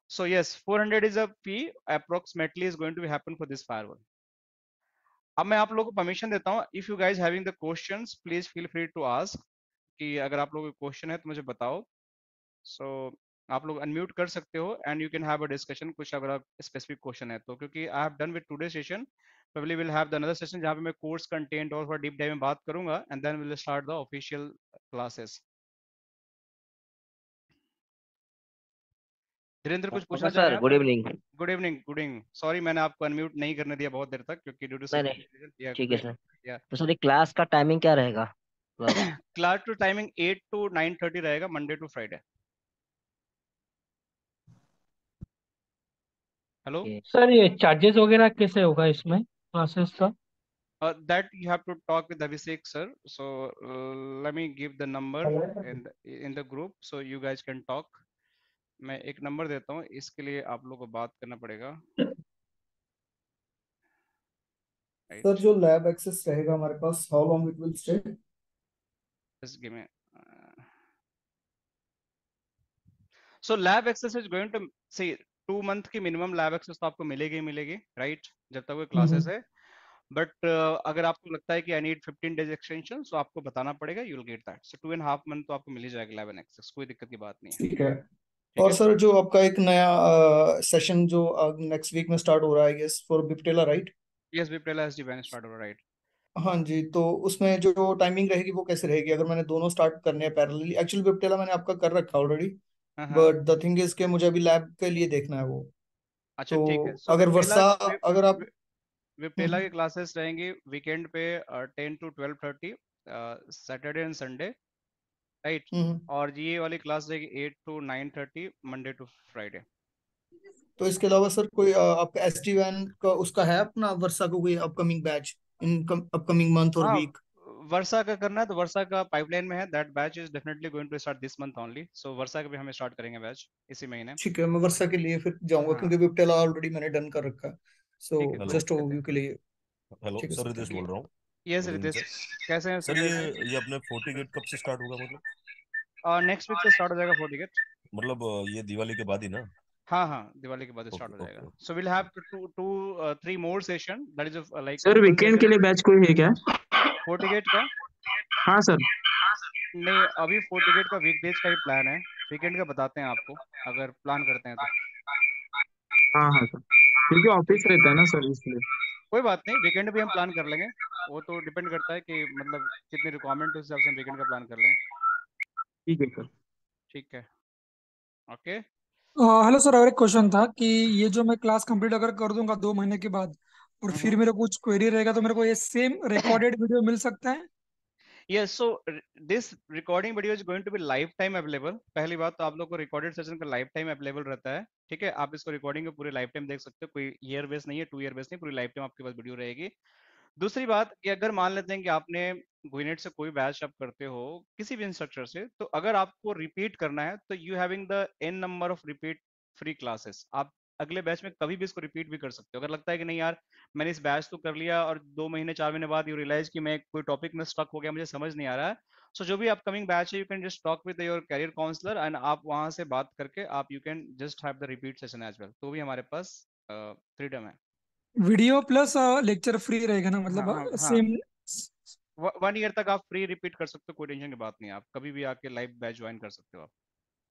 So yes, 400 is a fee approximately is going to happen for this firewall. अब मैं आप लोगों को परमिशन देता हूँ, if you guys having the questions please feel free to ask, कि अगर आप लोगों को क्वेश्चन है तो मुझे बताओ। सो आप लोग अनम्यूट कर सकते हो, and you can have a discussion, कुछ अगर स्पेसिफिक क्वेश्चन है तो, क्योंकि I have done with today session, probably will have the another session जहाँ पे मैं कोर्स कंटेंट और डीप डाइव में बात करूंगा, and then will start the official classes. Dhirendra कुछ पूछना चाह रहे सर हैं गुड आप? Evening. Good evening, good evening. Sorry मैंने आपको अनम्यूट नहीं करने दिया बहुत देर तक, क्योंकि ड्यू टू नहीं नहीं, सिक्योरिटी या ठीक है कोई सर। या तो सर ये क्लास का टाइमिंग क्या रहेगा मतलब? क्लास टू टाइमिंग 8 to 9:30 रहेगा, मंडे टू फ्राइडे। हेलो, ये सर ये चार्जेस वगैरह कैसे होगा इसमें क्लासेस का? that you have to talk with Abhishek sir, so let me give the number in the group so you guys can talk. मैं एक नंबर देता हूँ, इसके लिए आप लोग को बात करना पड़ेगा, सर राइट? जो लैब एक्सेस रहेगा हमारे पास, how long it will stay? Just give me so lab access is going to see 2 month की मिनिमम लैब एक्सेस तो आपको मिलेगी ही मिलेगी, राइट, जब तक वो क्लासेस है। बट अगर आपको लगता है कि आई नीड 15 days एक्सटेंशन, तो आपको बताना पड़ेगा, you will get that. So 2.5 month तो आपको मिल ही जाएगा लैब एक्सेस, कोई दिक्कत की बात नहीं है, ठीक है। ठीक और है? सर जो आपका एक नया सेशन जो नेक्स्ट वीक में स्टार्ट हो रहा है, गेस फॉर बिपटेला, राइट? यस, वी पहला SD बैन स्टार्ट हो रहा है, राइट? हाँ जी, तो उसमें जो टाइमिंग रहेगी वो कैसे रहेगी, अगर मैंने दोनों स्टार्ट करने हैं पैरेलली? एक्चुअली बिपटेला मैंने आपका कर रखा ऑलरेडी, हाँ हाँ, बट द थिंग इज के मुझे अभी लैब के लिए देखना है वो। अच्छा ठीक है। तो सो अगर वर्षा, अगर आप विपटेला की क्लासेस रहेंगी वीकेंड पे 10 to 12:30, Saturday and Sunday, right. Hmm. और जीए वाली क्लास रहेगी 8 to 9:30 मंडे टू फ्राइडे। तो इसके अलावा सर कोई आपका एसटी वैन का उसका है अपना वर्षा को कोई upcoming batch in upcoming month और हाँ, वीक? वर्षा का करना है तो वर्षा का पाइपलाइन में है, that batch is definitely going to start this month only. So Varsha का भी हमें स्टार्ट करेंगे बैच इसी महीने। ठीक है, मैं वर्षा के लिए फिर जाऊंगा हाँ क्योंकि विप्टेला ऑलरेडी मैंने डन कर रखा है। सो ठीक है, कोई हेलो जस्ट दिक्कत नहीं। ओवरव्यू के लिए। हेलो ठीक है सर, सर, रितेश थैंक बोल रहा हूँ। Yes good evening Ritesh, sir. कैसे हैं सर सुखदेव जी? ये अपने फोर्टी गेट कब से स्टार्ट होगा, मतलब नेक्स्ट वीक से स्टार्ट हो जाएगा 40 गेट। मतलब ये दिवाली के बाद ही ना? हाँ हाँ, दिवाली के बाद स्टार्ट ओके हो ओके जाएगा। Okay. So will have to 3 more session, that is like sir open weekend के सेशन। लिए बैच कोई है क्या? 40 गेट का हाँ सर। नहीं, अभी 40 गेट का वीकडेज का ही प्लान है। वीकेंड का बताते हैं आपको, अगर प्लान करते हैं तो। हाँ हाँ सर, क्योंकि ऑफिस रहता है ना सर, इसलिए। कोई बात नहीं, वीकेंड भी हम प्लान कर लेंगे। वो तो डिपेंड करता है कि मतलब कितनी रिक्वायरमेंट उस हिसाब से हम वीकेंड का प्लान कर लेंगे। ठीक है सर। ठीक है, ओके। हेलो सर, और एक क्वेश्चन था कि ये जो मैं क्लास कंप्लीट अगर कर दूंगा 2 महीने के बाद और फिर मेरे को कुछ क्वेरी रहेगा तो मेरे को ये सेम रिकॉर्डेड वीडियो मिल सकता है? Yes, so this recording video is going to be life time available. पहली बात तो आप लोग को रिकॉर्डेड सेशन का लाइफ टाइम अवेलेबल रहता है, ठीक है। आप इसको रिकॉर्डिंग को पूरे लाइफ टाइम देख सकते हो, कोई ईयर बेस नहीं है, 2 ईयर बेस नहीं, पूरी लाइफ टाइम आपके पास वीडियो रहेगी। दूसरी बात कि अगर मान लेते हैं कि आपने गुइनेट से कोई बैच आप करते हो किसी भी इंस्ट्रक्टर से, तो अगर आपको रिपीट करना है तो you having the n number of repeat free classes. आप अगले बैच में कभी भी इसको रिपीट भी कर सकते हो। अगर लगता है कि नहीं यार, मैंने इस बैच तो कर लिया और 2 महीने 4 महीने बाद यू रियलाइज कि मैं कोई टॉपिक में स्टक हो गया, मुझे समझ नहीं आ रहा है, सो जो भी अपकमिंग बैच है you can just talk with your career counsellor and आप वहां से बात करके आप you can just have the repeat session as well. तो भी हमारे पास फ्रीडम है। वीडियो प्लस लेक्चर फ्री रहेगा ना, हाँ मतलब हाँ हाँ, सेम? 1 ईयर तक आप फ्री रिपीट कर सकते हो, कोई टेंशन की बात नहीं है। आप कभी भी आके लाइव बैच ज्वाइन कर सकते हो आप।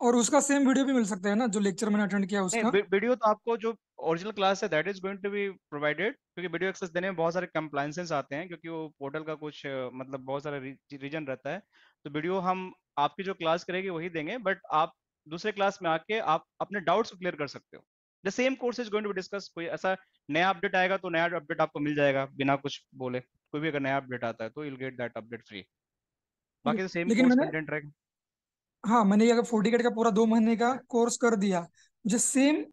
और उसका सेम वीडियो भी मिल सकता है ना जो लेक्चर मैंने अटेंड किया नहीं, उसका? वीडियो तो आपको जो ओरिजिनल क्लास है that is going to be provided, क्योंकि वीडियो एक्सेस देने में बहुत सारे कंप्लायंसेस आते हैं, क्योंकि वो पोर्टल का कुछ मतलब बहुत सारा रीजन रहता है। तो वीडियो हम आपकी जो क्लास करेगी वही देंगे, बट आप दूसरे क्लास में आके आप अपने डाउट्स क्लियर कर सकते हो। The same course is going to discuss. कोई ऐसा नया अपडेट आएगा तो नया अपडेट आपको मिल जाएगा बिना कुछ बोले। कोई भी अगर नया अपडेट आता है तो you will get that update free. बाकी तो सेम लेकिन कोर्स मैंने, कंटेंट रहेगा। हाँ, मैंने ये अगर 40 का पूरा 2 महीने का कोर्स कर दिया, मुझे सेम।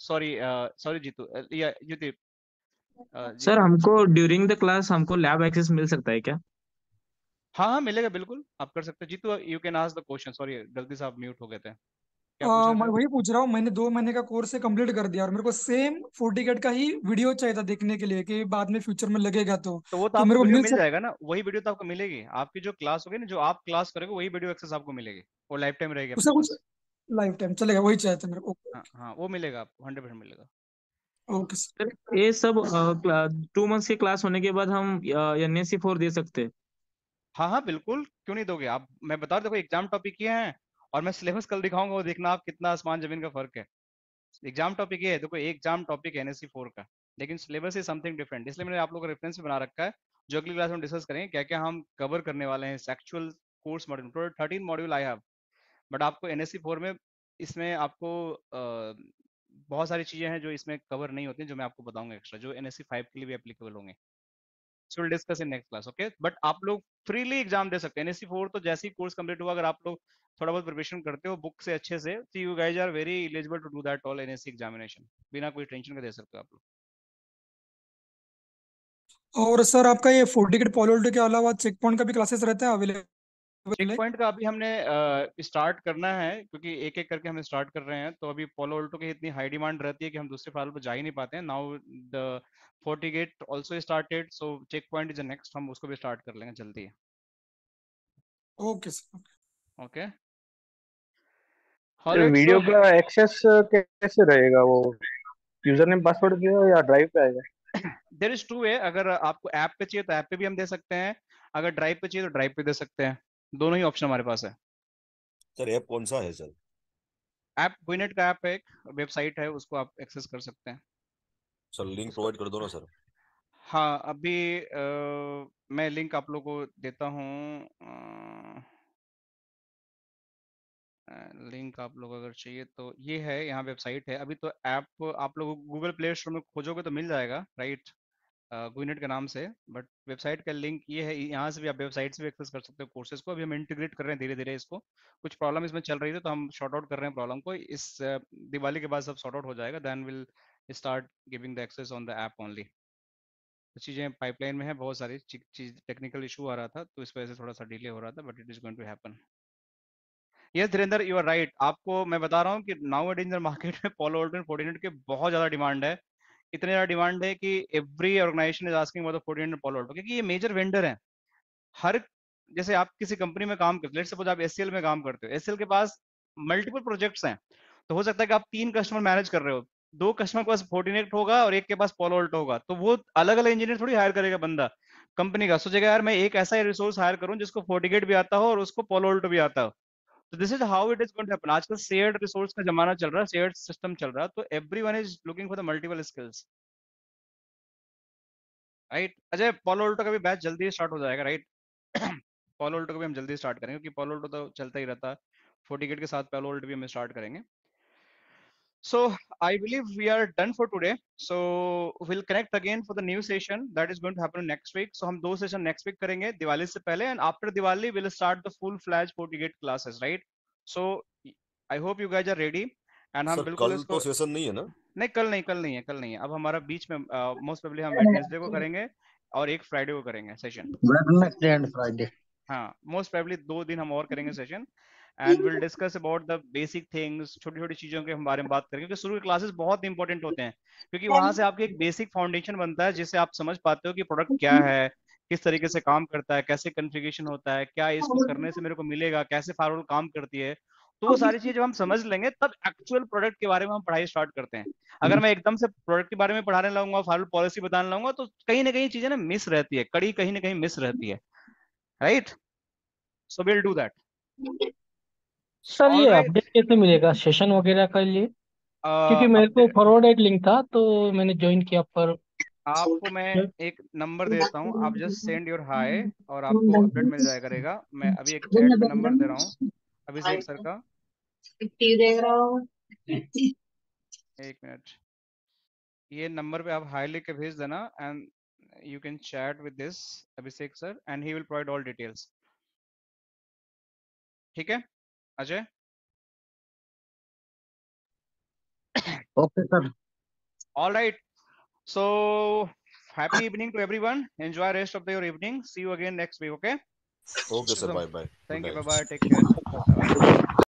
सॉरी सॉरी जीतू, या युति, जी। सर हमको ड्यूरिंग द क्लास हमको लैब एक्सेस मिल सकता है क्या? हाँ हाँ, मिलेगा बिल्कुल, आप कर सकते हो। Jitu, you can ask the question. Sorry, गलती से आप म्यूट हो गए थे। क्या पूछ रहे थे मैं आप? वही पूछ रहा हूँ, मैंने 2 महीने का कोर्स कंप्लीट कर दिया और मेरे को सेम 40 का ही वीडियो चाहिए था देखने के लिए कि बाद में फ्यूचर में लगेगा तो वो तो तो आपको मेरे को वीडियो मिल मिल सकता? जाएगा ना, वही वीडियो तो आपको मिलेगी। आपकी जो क्लास होगी ना, जो आप क्लास करोगे वही वीडियो एक्सेस आपको मिलेगी। वो लाइफ टाइम रहेगी अपने उसका कुछ पास। लाइफ टाइम चलेगा? वही चाहिए था मेरे को। हाँ हाँ, वो मिलेगा आपको, 100% मिलेगा। Okay sir. सर ये सब 2 मंथ्स की क्लास होने के बाद हम NSC 4 दे सकते हैं? हाँ हाँ बिल्कुल, क्यों नहीं दोगे आप? मैं बता रहा, देखो एग्जाम टॉपिक ये है, और मैं सिलेबस कल दिखाऊंगा, वो देखना आप कितना आसमान जमीन का फर्क है। एग्जाम टॉपिक ये है, देखो एग्जाम टॉपिक है NSC 4 का, लेकिन सिलेबस इज समथिंग डिफरेंट। इसलिए मैंने आप लोगों को रेफरेंस बना रखा है, जो अगली क्लास में डिस्कस करेंगे क्या क्या हम कवर करने वाले हैं। Actual course module, total 13 module I have, but आपको NSC 4 में इसमें आपको बहुत सारी चीजें हैं जो इसमें कवर नहीं होती हैं, जो मैं आपको बताऊंगा एक्स्ट्रा, जो NSC 5 के लिए भी एप्लीकेबल होंगे। So will discuss in next class, okay. But आप लोग फ्रीली एग्जाम दे सकते हैं। NSC 4 तो जैसे ही कोर्स कंप्लीट हुआ, अगर आप लोग थोड़ा बहुत प्रिपरेशन करते हो बुक से अच्छे से, तो you guys are very eligible to do that all NSC examination, बिना कोई टेंशन के दे सकते हो आप लोग। और सर आपका ये 40 पॉलिटी के अलावा चेक पॉइंट का भी क्लासेस रहता है चेक अवेलेबल है? पॉइंट का अभी हमने स्टार्ट करना है, क्योंकि एक एक करके हम स्टार्ट कर रहे हैं। तो अभी पोलो ऑल्टो की इतनी हाई डिमांड रहती है कि हम दूसरे फाइल पर जा ही नहीं पाते हैं। Now the 40 gate also started, so check point is next, हम उसको भी स्टार्ट कर लेंगे जल्दी। Okay sir. Okay, sir alright. So video का एक्सेस कैसे रहेगा? वो यूजर नेम पासवर्ड दिया या ड्राइव पे आएगा? देयर इज टू वे, अगर आपको ऐप पे चाहिए तो ऐप पे भी हम दे सकते हैं, अगर ड्राइव पे चाहिए तो ड्राइव पे दे सकते हैं। दोनों ही ऑप्शन हमारे पास है। सर ऐप कौन सा है सर? ऐप विनेट का ऐप है, एक वेबसाइट है, उसको आप एक्सेस कर सकते हैं। सर लिंक उसको, प्रोवाइड कर दो ना सर। हाँ अभी मैं लिंक आप लोगों को देता हूँ। लिंक आप लोग अगर चाहिए तो ये है, यहाँ वेबसाइट है। अभी तो ऐप आप लोग गूगल प्ले स्टोर में खोजोगे तो मिल जाएगा, राइट। गुइनेट के नाम से, बट वेबसाइट का लिंक ये है, यहाँ से भी आप वेबसाइट से भी एक्सेस कर सकते हो कोर्सेज को। अभी हम इंटीग्रेट कर रहे हैं धीरे धीरे इसको, कुछ प्रॉब्लम इसमें चल रही थी तो हम शॉर्ट आउट कर रहे हैं प्रॉब्लम को। इस दिवाली के बाद सब शॉर्ट आउट हो जाएगा, then will start giving the access on the app only. तो चीज़ें पाइपलाइन में है, बहुत सारी चीज टेक्निकल इशू आ रहा था तो इस वजह से थोड़ा सा डिले हो रहा था, but it is going to happen. Yes Dhirendra, you are right. आपको मैं बता रहा हूँ कि now at in the market में पोलो वोल्ट 1400 के बहुत ज़्यादा डिमांड है। इतने ज़्यादा डिमांड है कि every organization is asking for the 1400 polo volt, क्योंकि ये मेजर वेंडर है। हर जैसे आप किसी कंपनी में काम करते, लेट्स सपोज आप एससीएल में काम करते हो, एससीएल के पास मल्टीपल प्रोजेक्ट्स हैं, तो हो सकता है कि आप 3 कस्टमर मैनेज कर रहे हो, 2 कस्टमर के पास 14 होगा और एक के पास पोलो वोल्ट होगा, तो वो अलग अलग इंजीनियर थोड़ी हायर करेगा बंदा। कंपनी का सोचेगा यार मैं एक ऐसा रिसोर्स हायर करूं जिसको 48 भी आता हो और उसको पोलो वोल्ट भी आता हो। तो this is how it is going to happen. आजकल शेयर्ड रिसोर्स का जमाना चल रहा है, शेयर्ड सिस्टम चल रहा है, तो everyone is looking for the multiple skills, right. Ajay, polo volt का भी बैच जल्दी स्टार्ट हो जाएगा, राइट। पोलो वोल्ट को भी हम जल्दी स्टार्ट करेंगे क्योंकि पोलो वोल्ट तो चलता ही रहता है, 48 के साथ पोलो वोल्ट भी हम स्टार्ट करेंगे। So I believe we are done for today. So we'll connect again for the new session that is going to happen next week. So हम 2 सेशन next week करेंगे दिवाली से पहले, and after Diwali we'll start the full-fledged 48 classes, right? So I hope you guys are ready. And हम sir बिल्कुल कल इसको, तो session नहीं है ना? नहीं कल नहीं है। अब हमारा बीच में मोस्ट प्रोबेबली हम वेडनेसडे को करेंगे और एक फ्राइडे को करेंगे सेशन। Wednesday and Friday. हाँ, मोस्ट प्रोबेबली 2 दिन हम और करेंगे session, and will discuss about the basic things, छोटी छोटी चीजों के बारे में बात करेंगे, क्योंकि शुरू के क्लासेस बहुत इंपॉर्टेंट होते हैं, क्योंकि वहां से आपके एक बेसिक फाउंडेशन बनता है जिससे आप समझ पाते हो कि प्रोडक्ट क्या है, किस तरीके से काम करता है, कैसे कॉन्फ़िगरेशन होता है, क्या इसको करने से मेरे को मिलेगा, कैसे फायरवॉल काम करती है। तो वो सारी चीजें जब हम समझ लेंगे तब एक्चुअल प्रोडक्ट के बारे में हम पढ़ाई स्टार्ट करते हैं। अगर मैं एकदम से प्रोडक्ट के बारे में पढ़ाने लगूंगा, फायरवॉल पॉलिसी बताने लगूंगा, तो कहीं ना कहीं चीजें ना मिस रहती है, कड़ी कहीं ना कहीं मिस रहती है, right. So will do that. Sir ये ऑलराइट, अपडेट कैसे मिलेगा सेशन वगैरह के लिए? क्योंकि मेरे को फॉरवर्डेड लिंक था तो मैंने ज्वाइन किया, पर आपको मैं एक नंबर देता हूँ, आप जस्ट सेंड योर हाय और आपको अपडेट मिल जाया करेगा। मैं अभी एक चैट पे नंबर दे रहा हूँ अभिषेक सर का, 50 देख रहा हूँ। 1 मिनट। ये नंबर पे आप हाय लिख के भेज देना, and you can chat with this Abhishek sir and he will provide all details. ठीक है Ajay? Okay sir. All right, so happy evening to everyone, enjoy rest of your evening, see you again next week, okay? Okay sir, bye bye, Thank you, good bye night. bye, take care, bye bye.